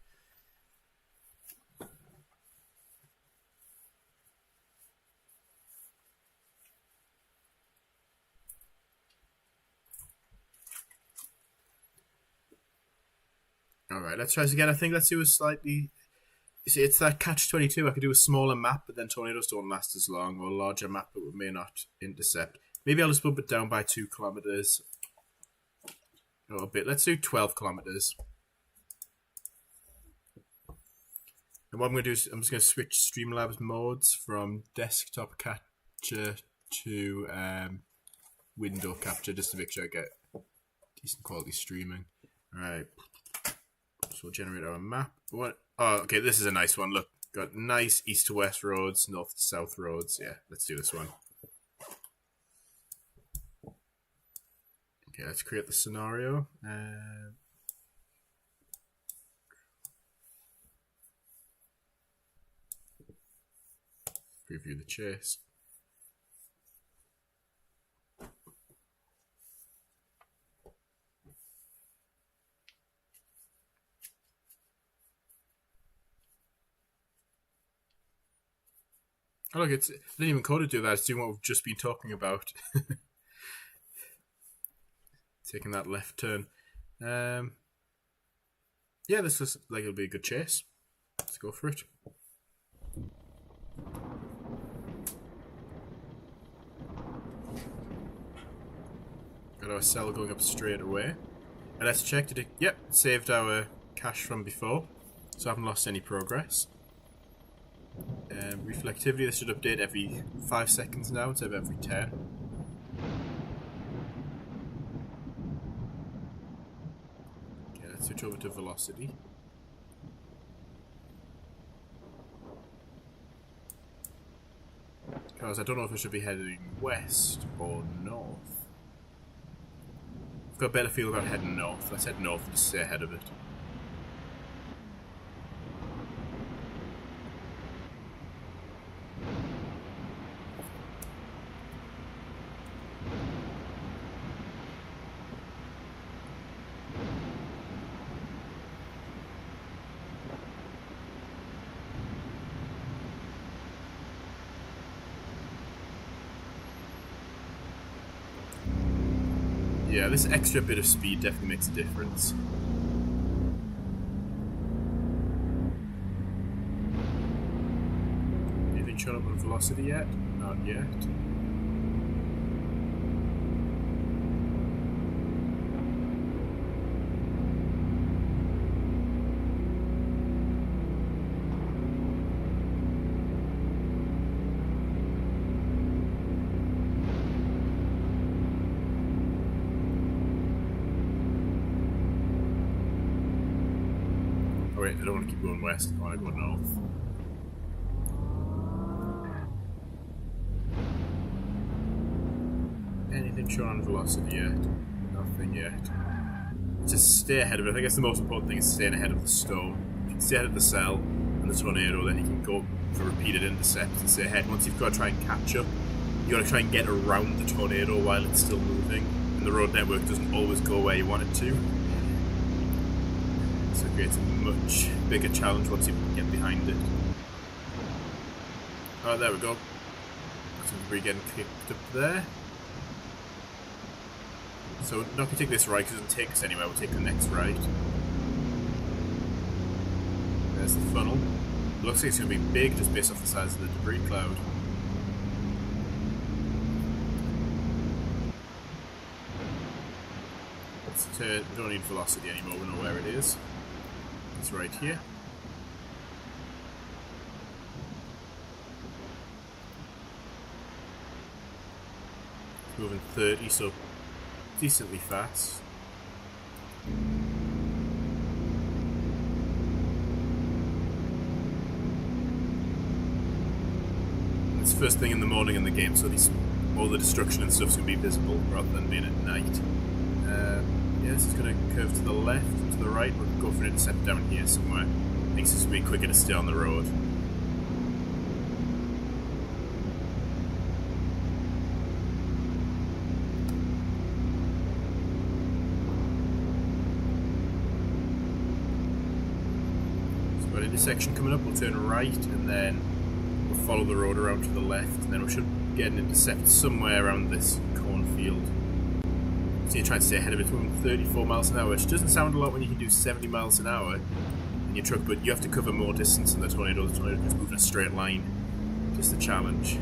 Alright, let's try this again. I think let's do a slightly You see, it's that catch-22. I could do a smaller map, but then tornadoes don't last as long, or a larger map, but we may not intercept. Maybe I'll just bump it down by 2 kilometers. Or a bit. Let's do 12 kilometers. And what I'm going to do is I'm just going to switch Streamlabs modes from desktop capture to window capture, just to make sure I get decent quality streaming. Alright. So we'll generate our map. What? Oh, okay, this is a nice one. Look, got nice east to west roads, north to south roads. Yeah, let's do this one. Okay, let's create the scenario. Preview the chase. Oh look, I didn't even code it do that, it's doing what we've just been talking about. Taking that left turn. Yeah, this looks like it'll be a good chase. Let's go for it. Got our cell going up straight away. And let's check, did it, yep, saved our cache from before. So I haven't lost any progress. Reflectivity, this should update every 5 seconds now instead of every 10. Okay, let's switch over to velocity. Because I don't know if I should be heading west or north. I've got a better feel about heading north. Let's head north and just stay ahead of it. Yeah, this extra bit of speed definitely makes a difference. Anything showing up on velocity yet? Not yet. I don't want to keep going west, I want to go north. Anything shown on velocity yet? Nothing yet. Just stay ahead of it. I think that's the most important thing, is staying ahead of the storm. If you can stay ahead of the cell and the tornado, then you can go for repeated intercepts and stay ahead. Once you've got to try and catch up, you've got to try and get around the tornado while it's still moving. And the road network doesn't always go where you want it to. So it creates a much bigger challenge once you get behind it. Oh, there we go. Some debris getting kicked up there. So we're not going to take this right because it doesn't take us anywhere, we'll take the next right. There's the funnel. It looks like it's going to be big just based off the size of the debris cloud. Let's turn, we don't need velocity anymore, we know where it is. It's right here. It's moving 30, so decently fast. It's first thing in the morning in the game, so all the destruction and stuff's going to be visible rather than being at night. Yeah, this is going to curve to the left and to the right. We'll go for an intercept down here somewhere. I think it's just going to be quicker to stay on the road. So we've got an intersection coming up, we'll turn right and then we'll follow the road around to the left, and then we should get an intercept somewhere around this cornfield. So you try to stay ahead of it, moving 34 miles an hour, which doesn't sound a lot when you can do 70 miles an hour, and your truck, but you have to cover more distance than the tornado. The tornado just move in a straight line. Just the challenge.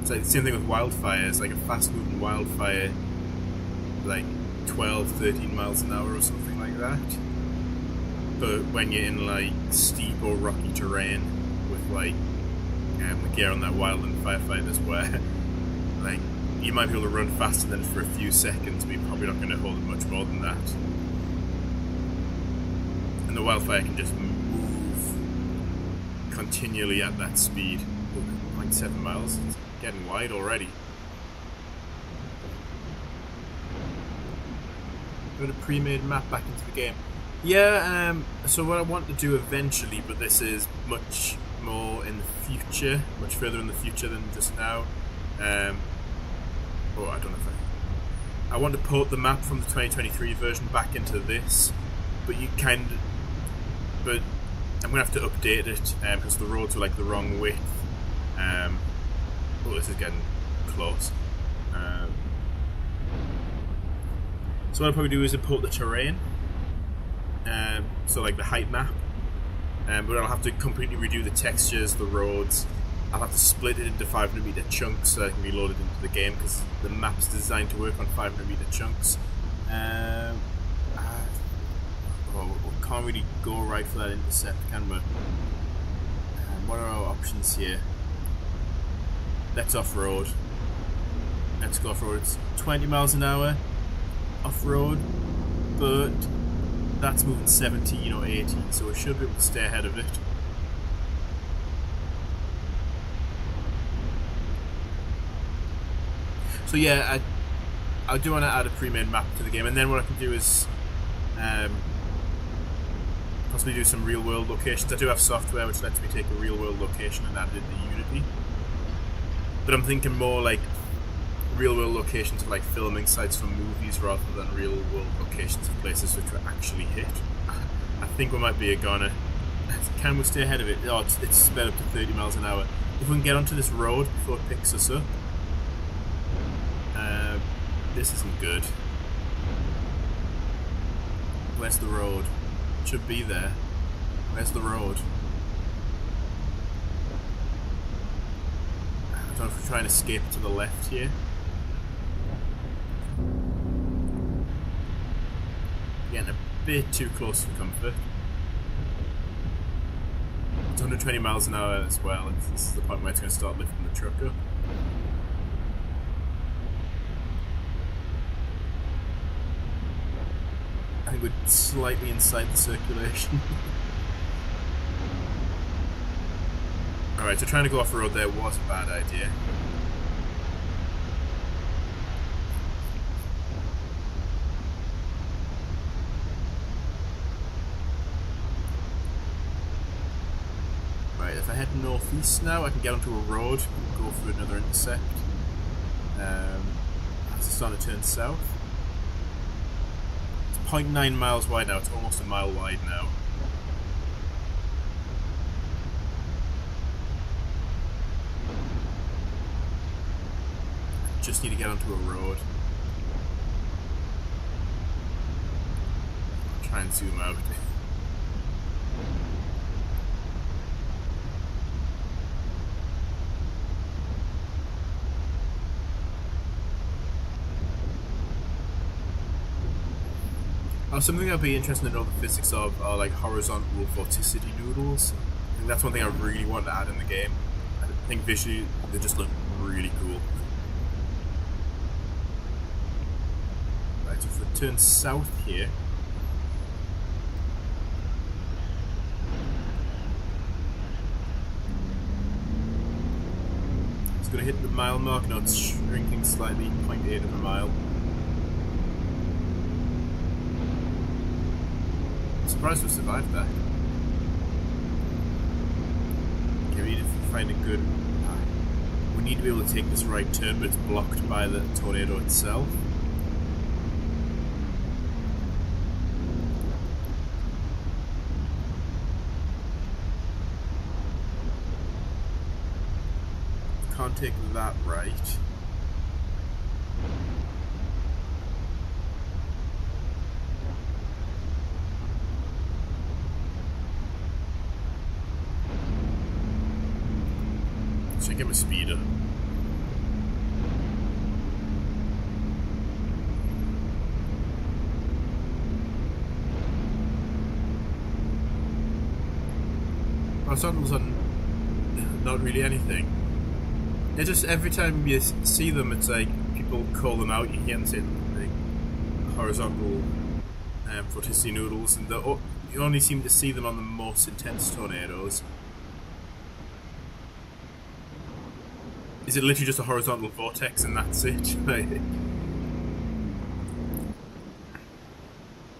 It's like the same thing with wildfires, like a fast-moving wildfire, like 12, 13 miles an hour or something like that. But when you're in like steep or rocky terrain with like the gear on that wildland firefighters where like you might be able to run faster than for a few seconds, but you're probably not going to hold it much more than that. And the wildfire can just move continually at that speed. 0.7 miles. It's getting wide already. Put a pre-made map back into the game. Yeah, so what I want to do eventually, but this is much more in the future, much further in the future than just now. I don't know if I want to port the map from the 2023 version back into this, but but I'm gonna have to update it because the roads are like the wrong width. This is getting close. So what I'll probably do is import the terrain, so like the height map, but I'll have to completely redo the textures, the roads. I'll have to split it into 500-meter chunks so it can be loaded into the game because the map's designed to work on 500-meter chunks. We can't really go right for that intercept, can we? What are our options here? Let's off-road. Let's go off-road. It's 20 miles an hour off-road, but that's moving 17 or 18, so we should be able to stay ahead of it. So yeah, I do want to add a pre-made map to the game, and then what I can do is possibly do some real-world locations. I do have software which lets me take a real-world location and add it into Unity. But I'm thinking more like real-world locations of like filming sites for movies rather than real-world locations of places which were actually hit. I think we might be a goner. Can we stay ahead of it? Oh, it's sped up to 30 miles an hour. If we can get onto this road before it picks us up. This isn't good. Where's the road? It should be there. Where's the road? I don't know if we're trying to escape to the left here. Getting a bit too close for comfort. It's 120 miles an hour as well. This is the point where it's going to start lifting the truck up. I think we're slightly inside the circulation. Alright, so trying to go off-road there was a bad idea. Right, if I head northeast now, I can get onto a road and go for another intercept. As it's starting to turn south. 0.9 miles wide now, it's almost a mile wide now. Just need to get onto a road. Try and zoom out. Something I'd be interested to know the physics of are like horizontal vorticity noodles. I think that's one thing I really want to add in the game. I think visually they just look really cool. Right, so if we turn south here, it's going to hit the mile mark. No, it's shrinking slightly, 0.8 of a mile. Surprised we survived that. Okay, we need to find a good... we need to be able to take this right turn, but it's blocked by the tornado itself. can't take that right. So I get my speed up. Horizontals on not really anything. It's just every time you see them, it's like people call them out. You hear them say like horizontal vorticity noodles, and you only seem to see them on the most intense tornadoes. Is it literally just a horizontal vortex and that's it?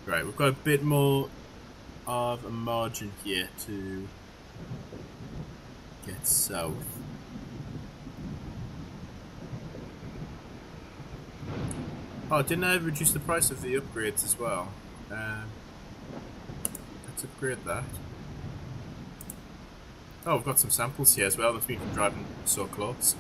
Right, we've got a bit more of a margin here to get south. Oh, didn't I reduce the price of the upgrades as well? Let's upgrade that. Oh, we've got some samples here as well. That's been from driving so close.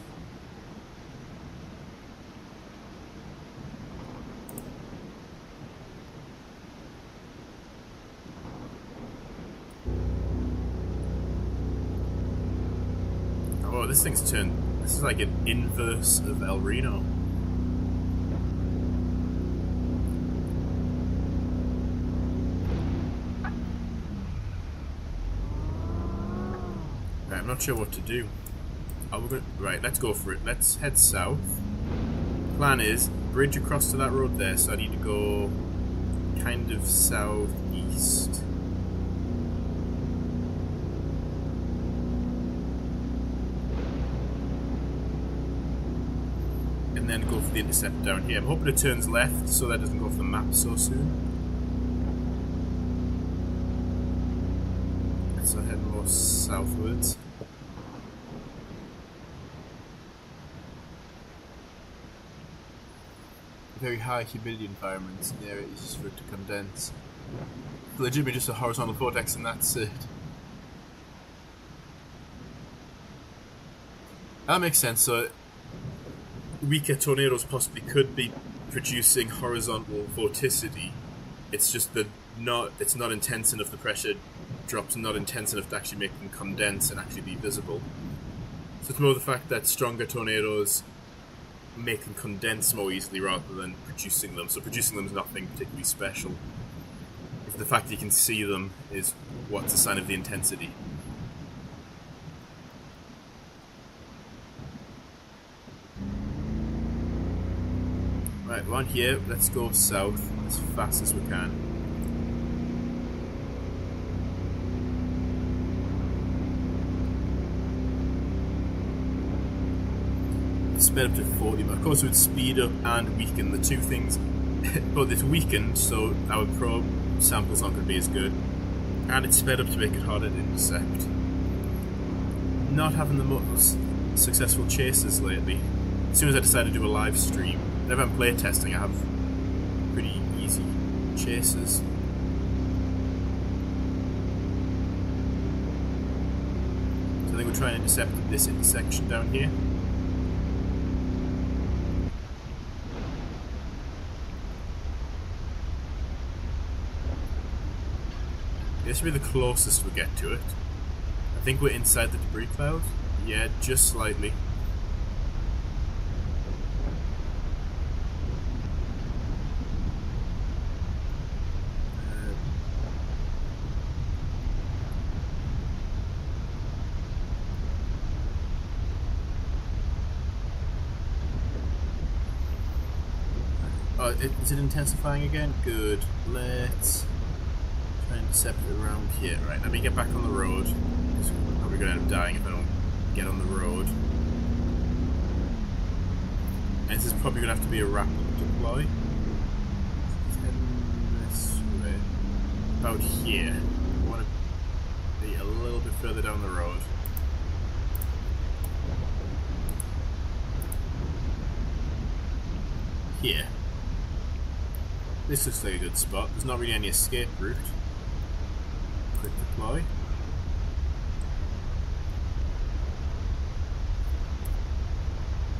Oh, this thing's turned. This is like an inverse of El Reno. I'm not sure what to do. Oh, right, let's go for it. Let's head south. Plan is bridge across to that road there, so I need to go kind of southeast. And then go for the intercept down here. I'm hoping it turns left so that doesn't go off the map so soon. Let's head more southwards. Very high humidity environments in the area is for it to condense. It's legitimately just a horizontal vortex and that's it. That makes sense. So weaker tornadoes possibly could be producing horizontal vorticity. It's just that it's not intense enough, the pressure drops not intense enough to actually make them condense and actually be visible. So it's more the fact that stronger tornadoes make them condense more easily rather than producing them. So producing them is nothing particularly special. If the fact that you can see them is what's a sign of the intensity. Right, we're on here. Let's go south as fast as we can. Sped up to 40, but of course it would speed up and weaken the two things. But it's weakened, so our probe sample's not going to be as good, and it's sped up to make it harder to intercept. Not having the most successful chases lately. As soon as I decided to do a live stream, whenever I'm play testing, I have pretty easy chases. So I think we're trying to intercept this intersection down here. This should be the closest we get to it. I think we're inside the debris cloud. Yeah, just slightly. Is it intensifying again? Good. Let's try and intercept it around here. Right, let me get back on the road. Because we're probably going to end up dying if I don't get on the road. And this is probably going to have to be a rapid deploy. This way. About here. I want to be a little bit further down the road. Here. This looks like a good spot. There's not really any escape route. Quick deploy.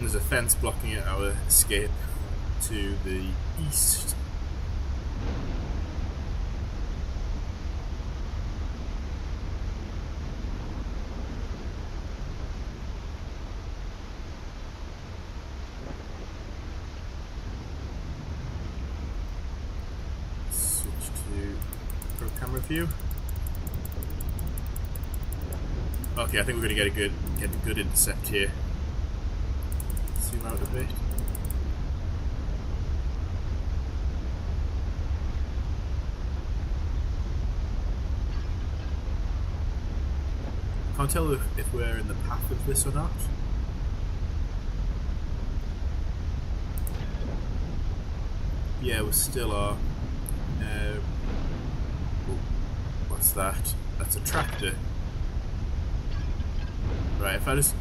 There's a fence blocking our escape to the east. Switch to pro camera view. Okay, I think we're gonna get a good intercept here. Zoom out a bit. Can't tell if we're in the path of this or not. Yeah, we still are. What's that? That's a tractor. Right, if I just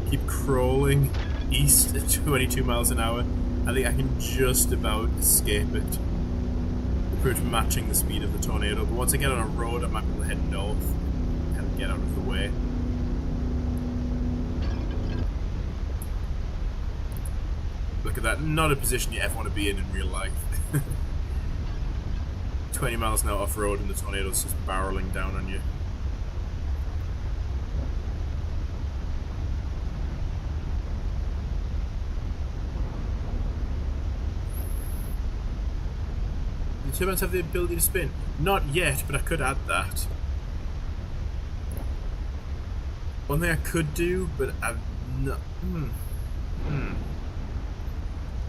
keep crawling east at 22 miles an hour, I think I can just about escape it. Pretty much matching the speed of the tornado, but once I get on a road, I might be able to head north and get out of the way. Look at that, not a position you ever want to be in real life. 20 miles an hour off-road and the tornado's just barreling down on you. The turbines have the ability to spin. Not yet, but I could add that. One thing I could do, but I'm not...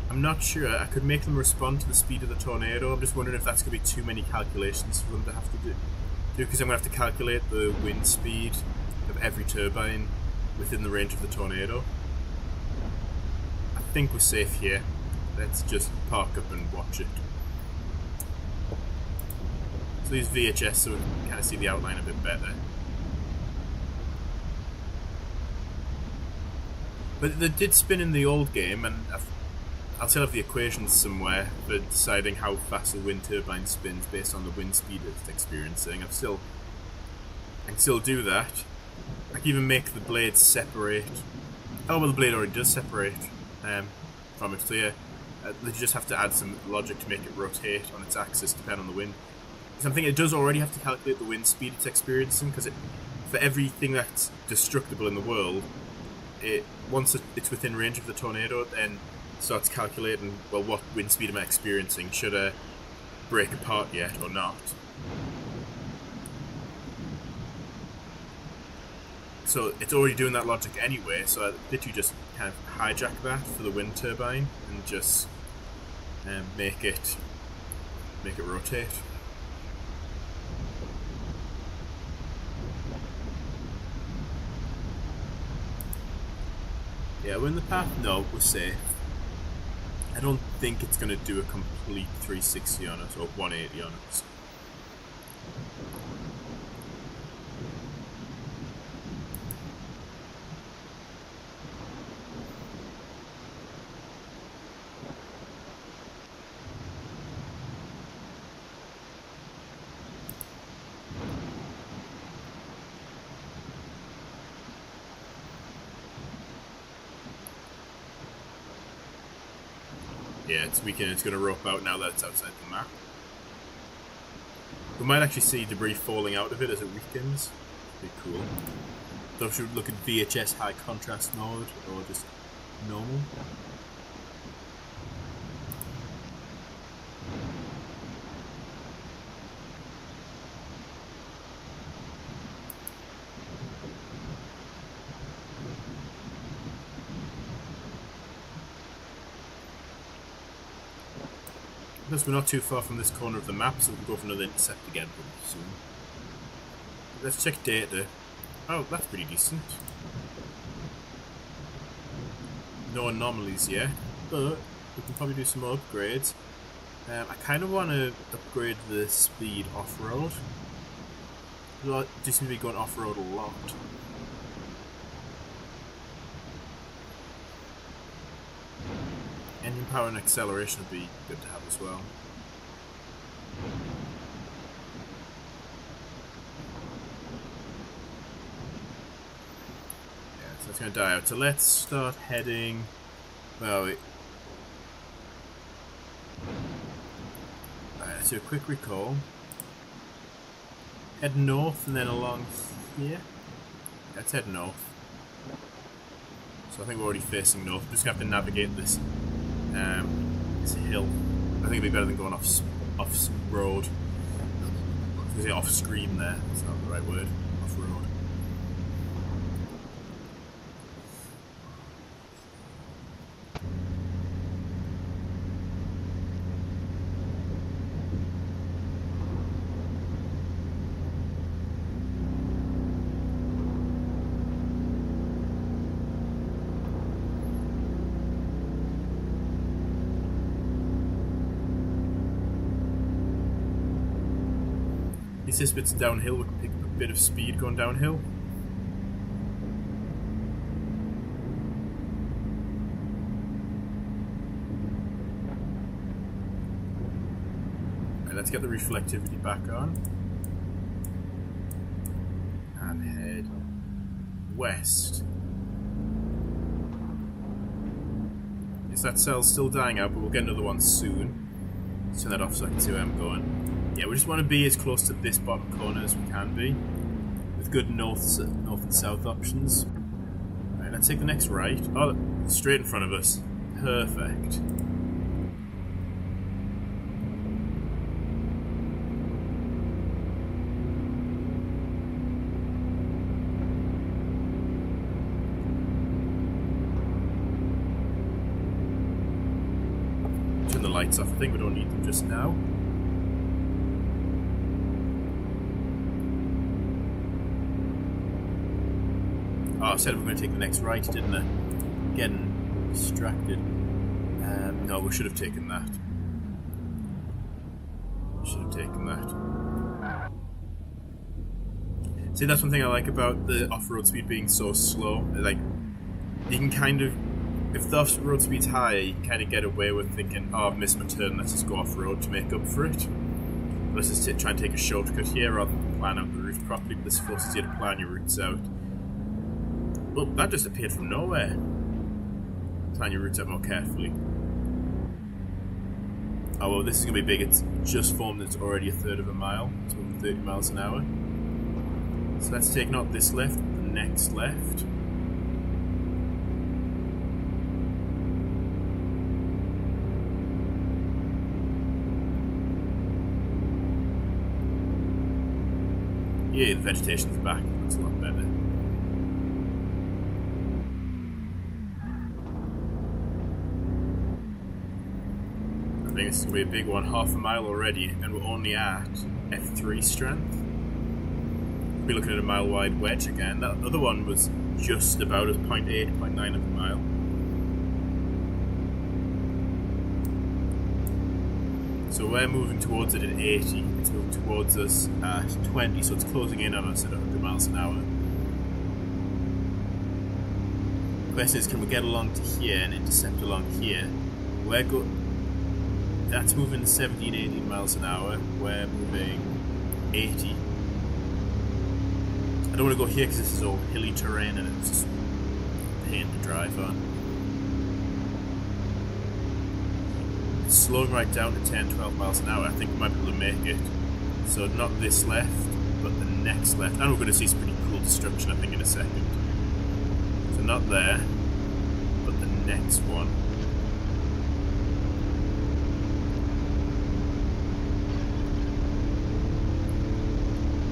I'm not sure. I could make them respond to the speed of the tornado. I'm just wondering if that's going to be too many calculations for them to have to do. Because I'm going to have to calculate the wind speed of every turbine within the range of the tornado. I think we're safe here. Let's just park up and watch it. So use VHS so we can kind of see the outline a bit better. But they did spin in the old game, and I'll still have the equations somewhere for deciding how fast a wind turbine spins based on the wind speed it's experiencing. I can still do that. I can even make the blades separate. Oh, well, the blade already does separate from it, so yeah. They just have to add some logic to make it rotate on its axis depending on the wind. Because I'm thinking it does already have to calculate the wind speed it's experiencing, because for everything that's destructible in the world, once it's within range of the tornado, then starts calculating, well, what wind speed am I experiencing? Should I break apart yet or not? So it's already doing that logic anyway, so I literally just kind of hijack that for the wind turbine and just make it rotate. Yeah, we're in the path? No, we're safe. I don't think it's going to do a complete 360 on us, or 180 on us. Yeah, it's weakened. It's going to rope out now that it's outside the map. We might actually see debris falling out of it as it weakens. Be cool. So should we look at VHS high contrast mode or just normal? Because we're not too far from this corner of the map, so we can go for another intercept again pretty soon. Let's check data. Oh, that's pretty decent. No anomalies yet, but we can probably do some more upgrades. I kind of want to upgrade the speed off-road. I do seem to be going off-road a lot. Engine power and acceleration would be good to have as well. Yeah, so That's going to die out. So let's start heading... Well, let's do a quick recall. Head north and then along here. Let's head north. So I think we're already facing north. We're just going to have to navigate this hill. I think it'd be better than going off road. I was going to say off screen there. That's not the right word. Off road. This bit's downhill, we can pick up a bit of speed going downhill. Right, let's get the reflectivity back on. And head west. Yes, that cell's still dying out, but we'll get another one soon. Let's turn that off so I can see where I'm going. Yeah, we just want to be as close to this bottom corner as we can be, with good north and south options. Right, let's take the next right. Oh, straight in front of us. Perfect. Turn the lights off. I think we don't need them just now. Oh, I said we were going to take the next right, didn't I? Getting distracted. No, we should have taken that. Should have taken that. See, that's one thing I like about the off-road speed being so slow. Like, you can kind of... If the off-road speed's higher, you can kind of get away with thinking, oh, I've missed my turn, let's just go off-road to make up for it. Let's just try and take a shortcut here rather than plan out the route properly, but this forces you to plan your routes out. Well, that just appeared from nowhere. Plan your routes out more carefully. Oh, well, this is going to be big. It's just formed. It's already a third of a mile. It's over 30 miles an hour. So let's take not this left, but the next left. Yeah, the vegetation's back. It looks a lot better. I think this is going to be a big one, half a mile already, and we're only at F3 strength. We'll be looking at a mile wide wedge again. That other one was just about as 0.8, 0.9 of a mile. So we're moving towards it at 80, it's moving towards us at 20, so it's closing in on us at 100 miles an hour. The question is, can we get along to here and intercept along here? That's moving 17, 18 miles an hour. We're moving 80. I don't want to go here because this is all hilly terrain and it's just a pain to drive on. It's slowing right down to 10, 12 miles an hour. I think we might be able to make it. So not this left, but the next left. And we're going to see some pretty cool destruction, I think, in a second. So not there, but the next one.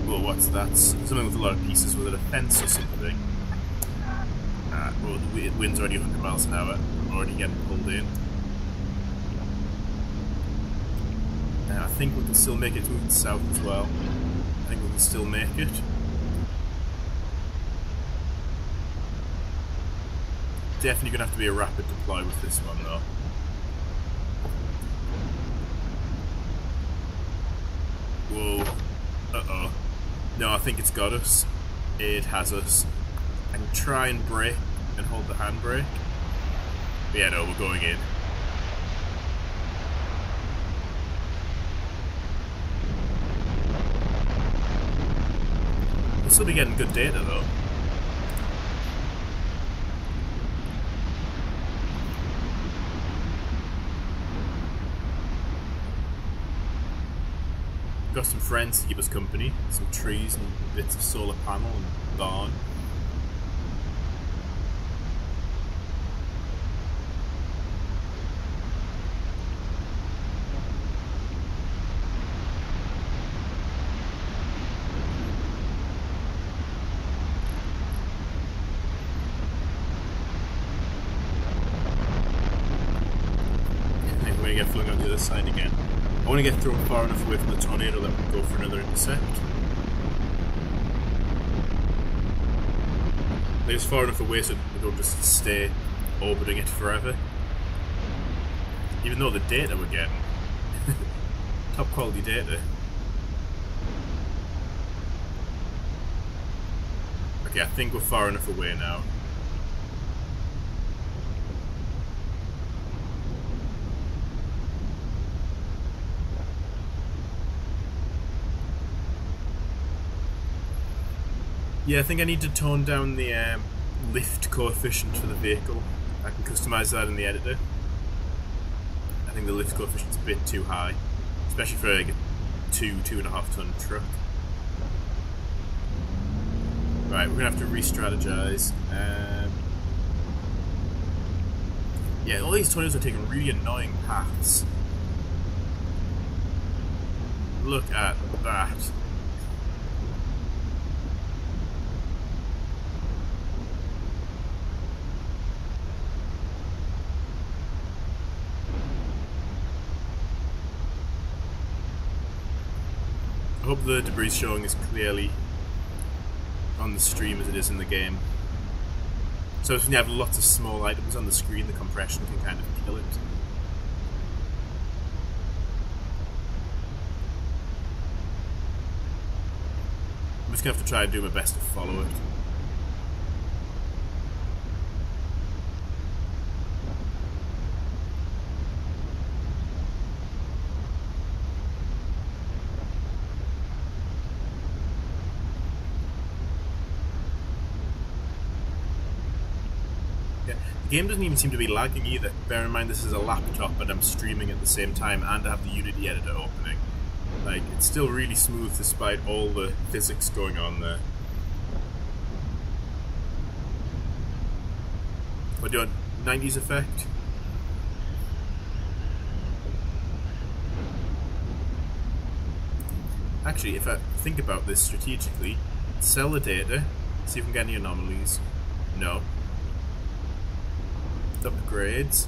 Well, what's that? Something with a lot of pieces. Was it a fence or something? Well, the wind's already 100 miles an hour. I'm already getting pulled in. I think we can still make it. It's moving south as well. I think we can still make it. Definitely gonna have to be a rapid deploy with this one though. Whoa. Uh-oh. No, I think it's got us. It has us. I can try and brake and hold the handbrake. But yeah, no, we're going in. We'll still be getting good data though. got some friends to keep us company, some trees and bits of solar panel and barn. We're going to get flung out the other side again. I want to get thrown far enough away from the tornado that we can go for another intercept. Like it's far enough away so we don't just stay orbiting it forever. Even though the data we're getting, top quality data. Okay, I think we're far enough away now. Yeah, I think I need to tone down the lift coefficient for the vehicle. I can customize that in the editor. I think the lift coefficient's a bit too high, especially for like a 2.5 ton truck. Right, we're gonna have to re-strategize. Yeah, all these tornadoes are taking really annoying paths. Look at that. I hope the debris showing as clearly on the stream as it is in the game. So if you have lots of small items on the screen, the compression can kind of kill it. I'm just going to have to try and do my best to follow it. The game doesn't even seem to be lagging either. Bear in mind this is a laptop and I'm streaming at the same time and I have the Unity editor opening. Like, it's still really smooth despite all the physics going on there. What do you want? 90s effect? Actually, if I think about this strategically, sell the data, see if we can get any anomalies. No. Upgrades.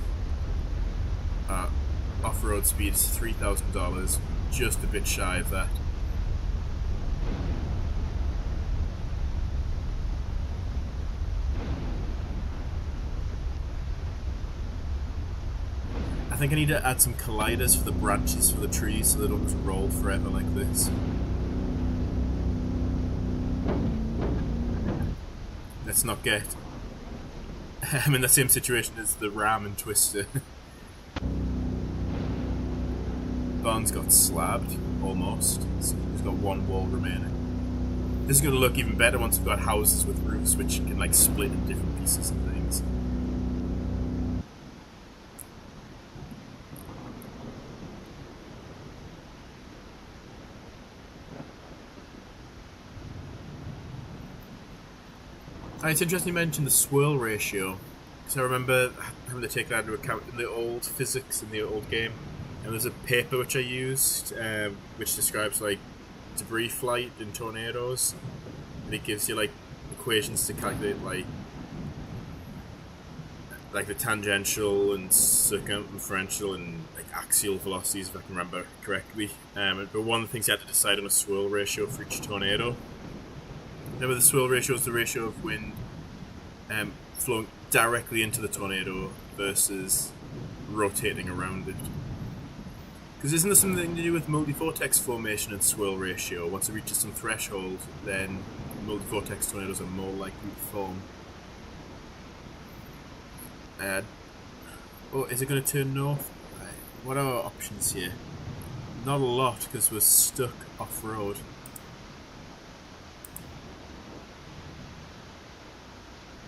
Off-road speed is $3,000, just a bit shy of that. I think I need to add some colliders for the branches for the trees so they don't just roll forever like this. Let's not get I'm in the same situation as the Ram and Twister. Barn's got slabbed, almost. So he's got one wall remaining. This is going to look even better once we've got houses with roofs which can like split in different pieces and things. It's interesting you mentioned the swirl ratio, because I remember having to take that into account in the old physics in the old game. And there's a paper which I used, which describes like debris flight in tornadoes, and it gives you like equations to calculate like the tangential and circumferential and like axial velocities, if I can remember correctly. But one of the things you had to decide on a swirl ratio for each tornado. Remember, the swirl ratio is the ratio of wind flowing directly into the tornado versus rotating around it. Because isn't there something to do with multi-vortex formation and swirl ratio? Once it reaches some threshold, then multi-vortex tornadoes are more likely to form. Oh, is it going to turn north? What are our options here? Not a lot, because we're stuck off-road.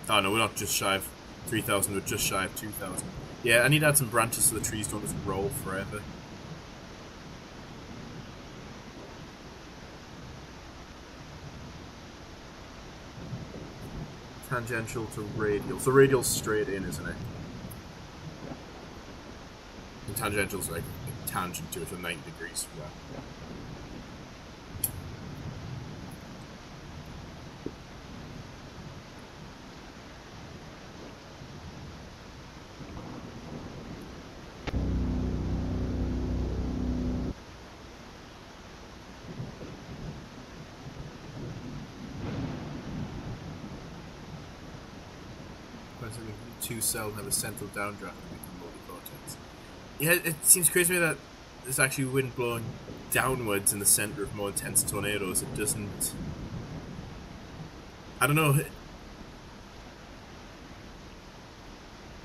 Oh no, we're not just shy of 3,000, we're just shy of 2,000. Yeah, I need to add some branches so the trees don't just roll forever. Tangential to radial. So radial's straight in, isn't it? And tangential's like a tangent to it, so 90 degrees from that. Two cells have a central downdraft and become multi-vortex. Yeah, it seems crazy to me that there's actually wind blowing downwards in the center of more intense tornadoes. It doesn't. I don't know.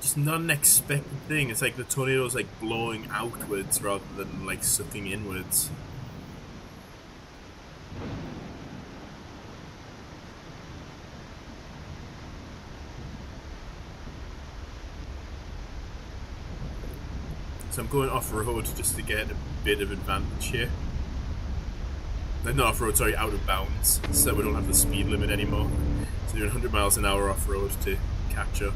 Just not an expected thing. It's like the tornado's like blowing outwards rather than like sucking inwards. So I'm going off-road just to get a bit of advantage here. Not off-road, sorry, out of bounds, so that we don't have the speed limit anymore. So doing 100 miles an hour off-road to catch up.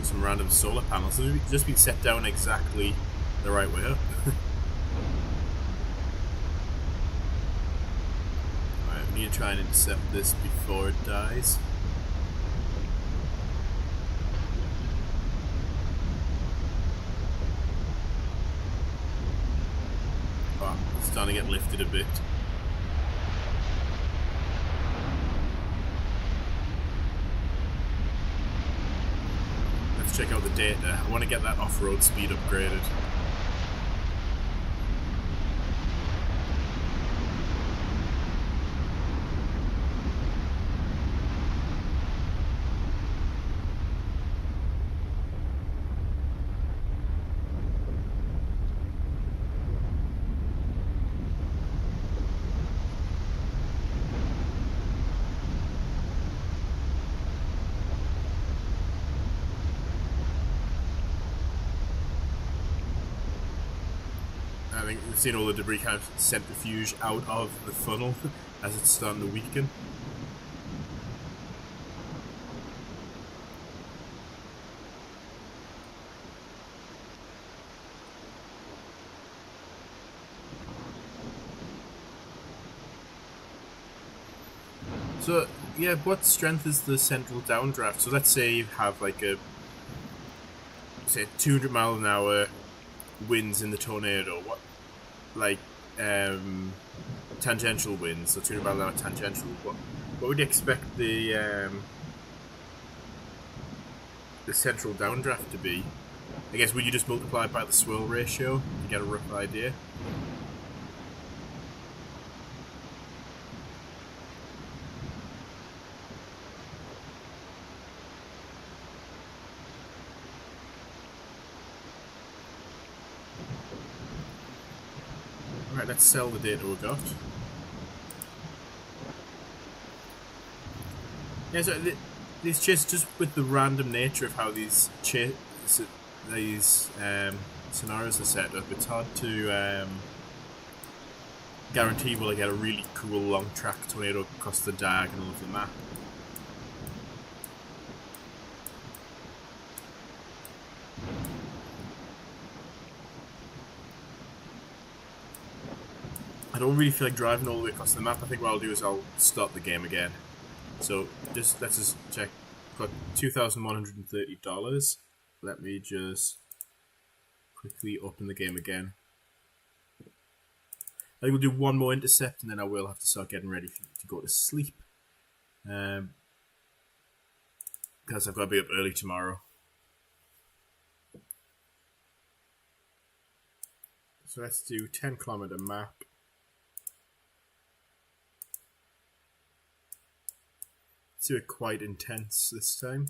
Some random solar panels. They've just been set down exactly the right way up. Alright, we need to try and intercept this before it dies. Oh, it's starting to get lifted a bit. Check out the data. I want to get that off-road speed upgraded. I think we've seen all the debris kind of centrifuge out of the funnel as it's starting to weaken. So, yeah, what strength is the central downdraft? So let's say you have like a, say, 200 mile an hour winds in the tornado. What, like, tangential winds, so 200 mile an hour tangential. What would you expect the central downdraft to be? I guess would you just multiply it by the swirl ratio to get a rough idea? Alright, let's sell the data we got. Yeah, so these just with the random nature of how these scenarios are set up, it's hard to guarantee will I get a really cool long track tornado across the diagonal of the map. I don't really feel like driving all the way across the map. I think what I'll do is I'll start the game again. So let's just check. Got $2,130. Let me just quickly open the game again. I think we'll do one more intercept and then I will have to start getting ready to go to sleep. Because I've got to be up early tomorrow. So let's do 10-kilometer map. Let's do it quite intense this time.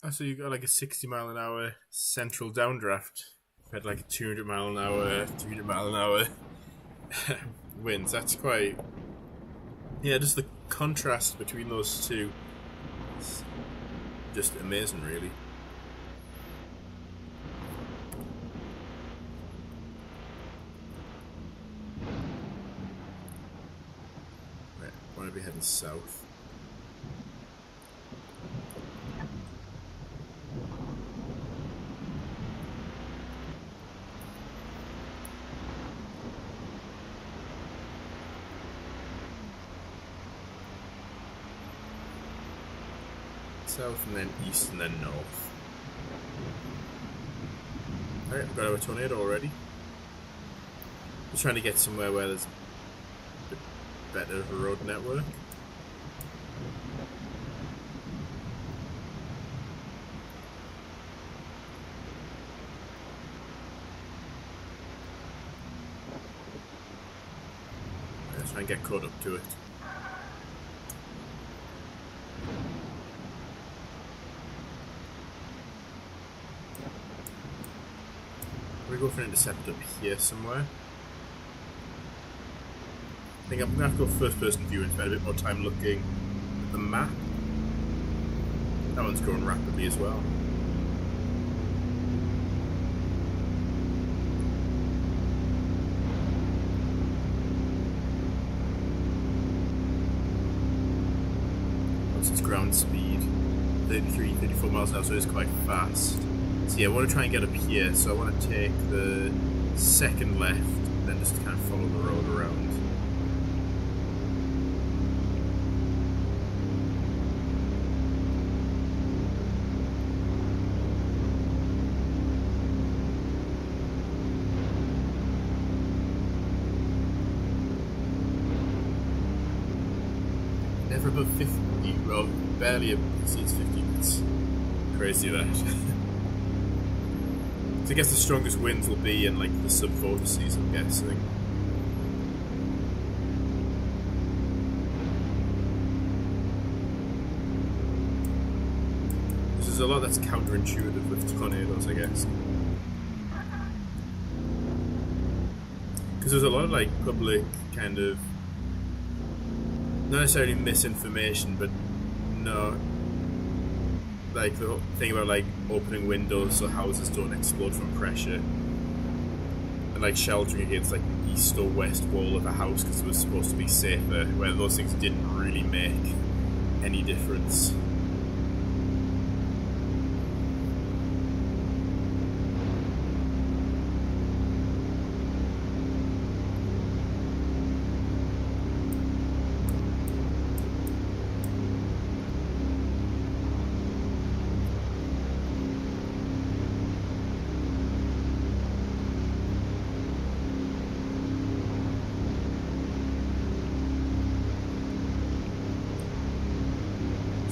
Oh, so you got like a 60-mile-an-hour central downdraft. You had like a 200-mile-an-hour, 300-mile-an-hour winds. That's quite... Yeah, just the contrast between those two is just amazing, really. Right, I want to be heading south. South and then east and then north. Alright, we've got our tornado already. Just trying to get somewhere where there's a bit better of a road network. Let's try and get caught up to it. We go for an intercept up here somewhere. I think I'm going to have to go first person view and spend a bit more time looking at the map. That one's growing rapidly as well. What's its ground speed? 33, 34 miles an hour, so it's quite fast. So yeah, I want to try and get up here, so I want to take the second left, then just kind of follow the road around. Never above 50, well, barely exceeds 50, it's crazy that. I guess the strongest winds will be in like the sub-vortices, I'm guessing. There's a lot that's counterintuitive with tornadoes, I guess. Because there's a lot of like public kind of, not necessarily misinformation, but no, like the thing about like opening windows so houses don't explode from pressure, and like sheltering against like the east or west wall of a house because it was supposed to be safer, where those things didn't really make any difference.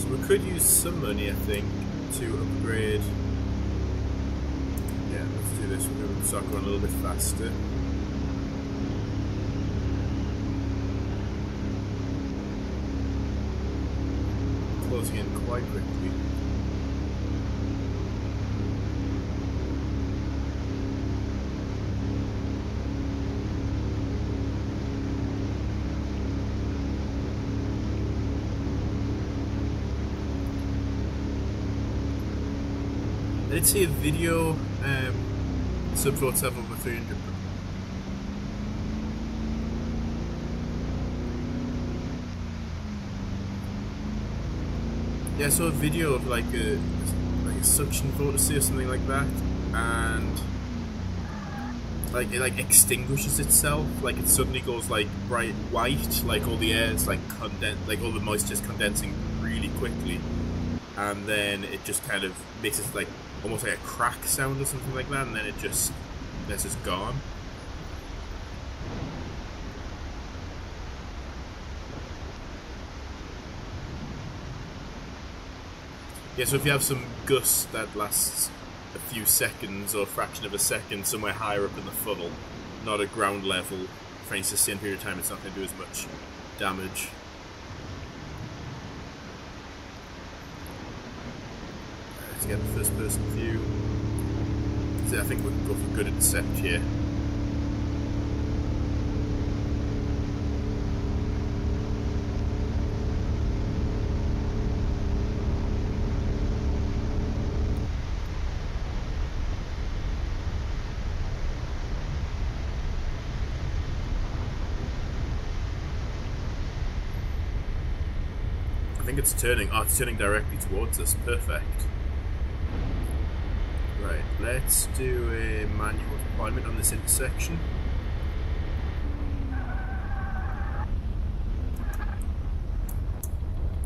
We could use some money, I think, to upgrade. Yeah, let's do this. We're going to start going a little bit faster. Closing in quite quickly. I did see a video, sub-votes have over 300. Yeah, I saw a video of like a suction vortice or something like that, and like it like extinguishes itself, like it suddenly goes like bright white, like all the air is like like all the moisture is condensing really quickly, and then it just kind of makes it like almost like a crack sound or something like that, and then it's just gone. Yeah, so if you have some gust that lasts a few seconds or a fraction of a second somewhere higher up in the funnel, not at ground level, for any sustained period of time, it's not going to do as much damage. Let's get the first person view. I think we can go for good intercept here. I think it's turning. Oh, it's turning directly towards us. Perfect. Right, let's do a manual deployment on this intersection.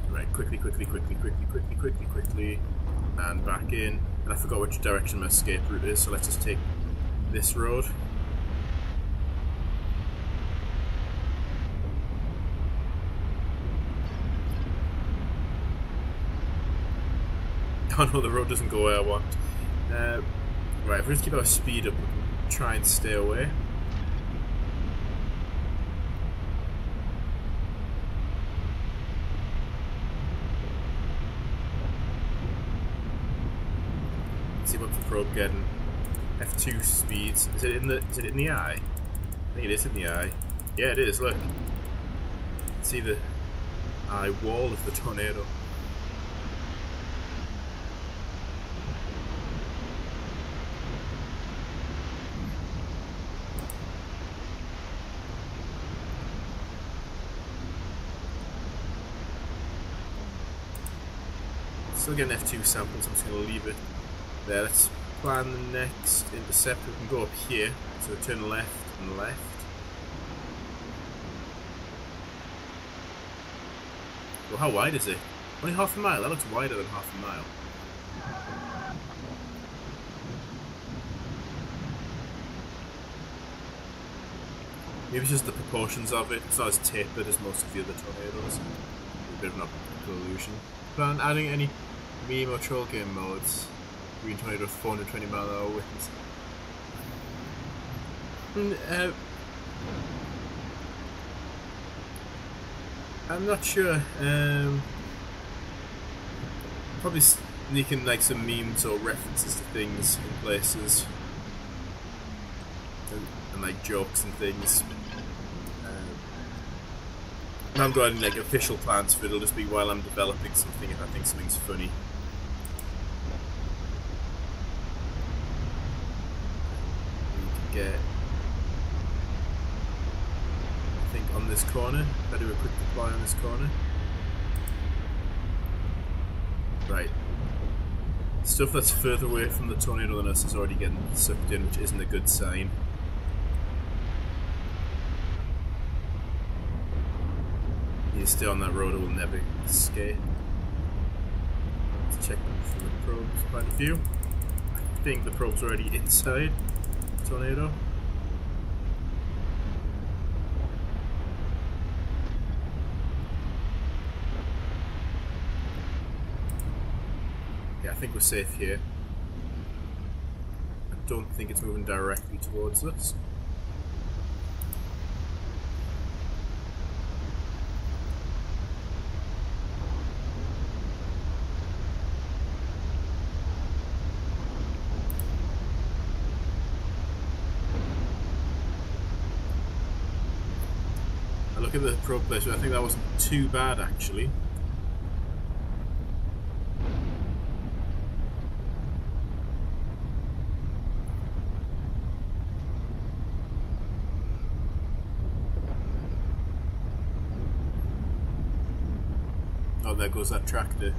Right, quickly, and back in. And I forgot which direction my escape route is, so let's just take this road. Oh no, the road doesn't go where I want. Right, if we just keep our speed up, try and stay away. Let's see what the probe getting. F2 speeds. Is it in the eye? I think it is in the eye. Yeah, it is. Look. See the eye wall of the tornado. Still getting F2 samples, I'm just going to leave it there. Let's plan the next intercept. We can go up here, so turn left and left. Well, how wide is it? Only half a mile, that looks wider than half a mile. Maybe it's just the proportions of it. It's not as tapered as most of the other tornadoes. A bit of an optical illusion. Plan adding any meme or troll game modes. Green tornado with 420 mile/hour winds. I'm not sure. Probably sneaking like some memes or references to things in places, and like jokes and things. I haven't got any like official plans for it. It'll just be while I'm developing something if I think something's funny. We can get, I think, on this corner. If I do a quick deploy on this corner. Right. Stuff that's further away from the tornado than us is already getting sucked in, which isn't a good sign. You stay on that road, it will never escape. Let's check from the probe's point of view. I think the probe's already inside the tornado. Yeah, I think we're safe here. I don't think it's moving directly towards us. Look at the probe placement. I think that wasn't too bad actually. Oh, there goes that tractor.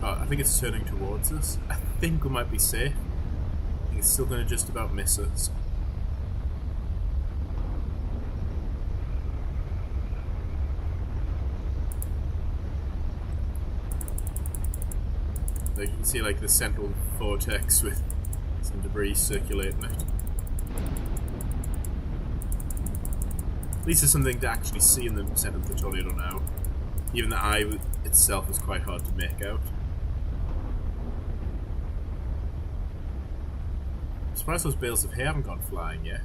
I think it's turning towards us. I think we might be safe. I think it's still going to just about miss us. Like you can see like the central vortex with some debris circulating it. At least there's something to actually see in the center of the tornado now. Even the eye itself is quite hard to make out. surprised those bales of hay haven't gone flying yet.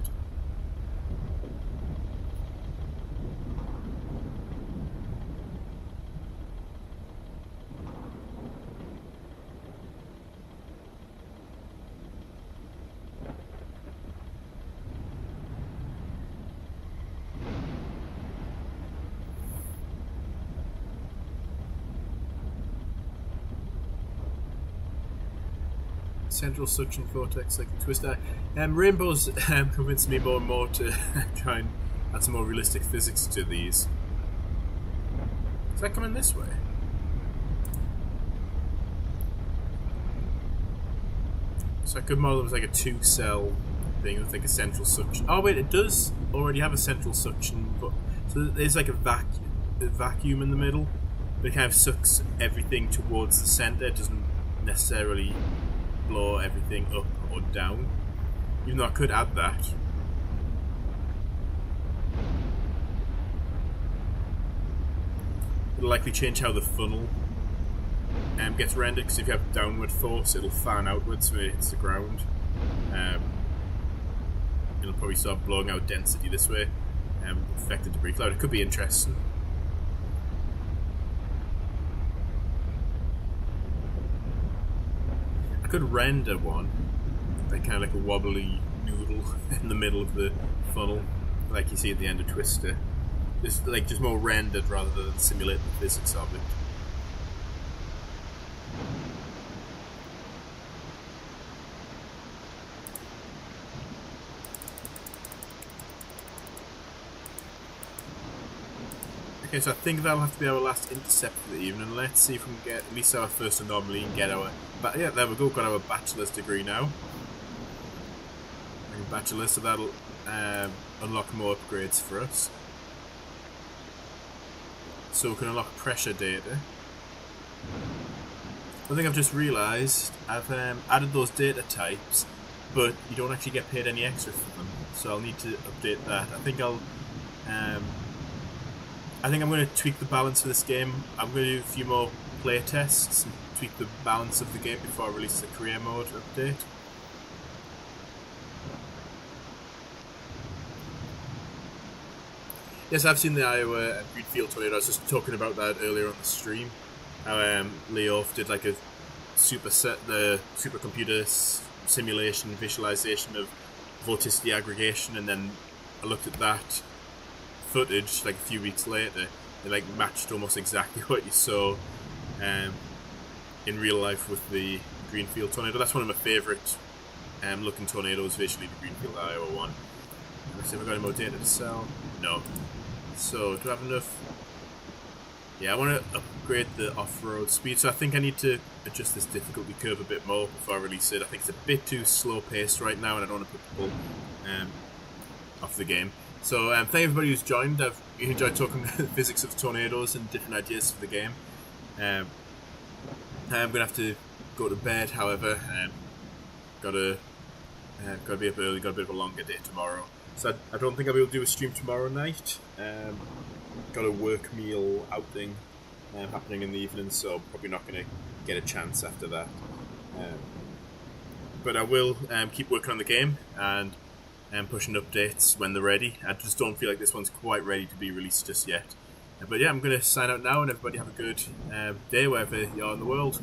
Central suction vortex like the twister. Rainbows convinced me more and more to try and add some more realistic physics to these. Is that coming this way? So I could model them as like a 2-cell thing with like a central suction. Oh wait, it does already have a central suction, but so there's like a vacuum in the middle. But it kind of sucks everything towards the center. It doesn't necessarily blow everything up or down. Even though I could add that. It'll likely change how the funnel gets rendered, because if you have downward force, it'll fan outwards when it hits the ground. It'll probably start blowing out density this way, affect the debris cloud. It could be interesting. I could render one, like kind of like a wobbly noodle in the middle of the funnel, like you see at the end of Twister. Just more rendered rather than simulate the physics of it. Okay, so I think that'll have to be our last intercept for the evening. Let's see if we can get at least our first anomaly and get our... But yeah, there we go, got our bachelor's degree now. Bachelor, so that'll unlock more upgrades for us. So we can unlock pressure data. One thing I've just realised, I've added those data types, but you don't actually get paid any extra for them. So I'll need to update that. I think I'm going to tweak the balance for this game. I'm going to do a few more play tests and tweak the balance of the game before I release the career mode update. Yes, I've seen the Iowa Greenfield tornado. I was just talking about that earlier on the stream. How Leof did like the supercomputer simulation visualization of vorticity aggregation, and then I looked at that footage like a few weeks later. It like matched almost exactly what you saw in real life with the Greenfield tornado. That's one of my favourite looking tornadoes visually, the Greenfield Iowa one. Let's see if I've got any more data to sell. No. So, do I have enough? Yeah, I want to upgrade the off-road speed, so I think I need to adjust this difficulty curve a bit more before I release it. I think it's a bit too slow-paced right now, and I don't want to put people off the game. So, thank everybody who's joined. I've enjoyed talking about the physics of tornadoes and different ideas for the game. I'm going to have to go to bed, however. Got to be up early, got a bit of a longer day tomorrow. So I don't think I'll be able to do a stream tomorrow night. Got a work meal outing happening in the evening, so probably not going to get a chance after that. But I will keep working on the game and pushing updates when they're ready. I just don't feel like this one's quite ready to be released just yet. But yeah, I'm going to sign out now, and everybody have a good day wherever you are in the world.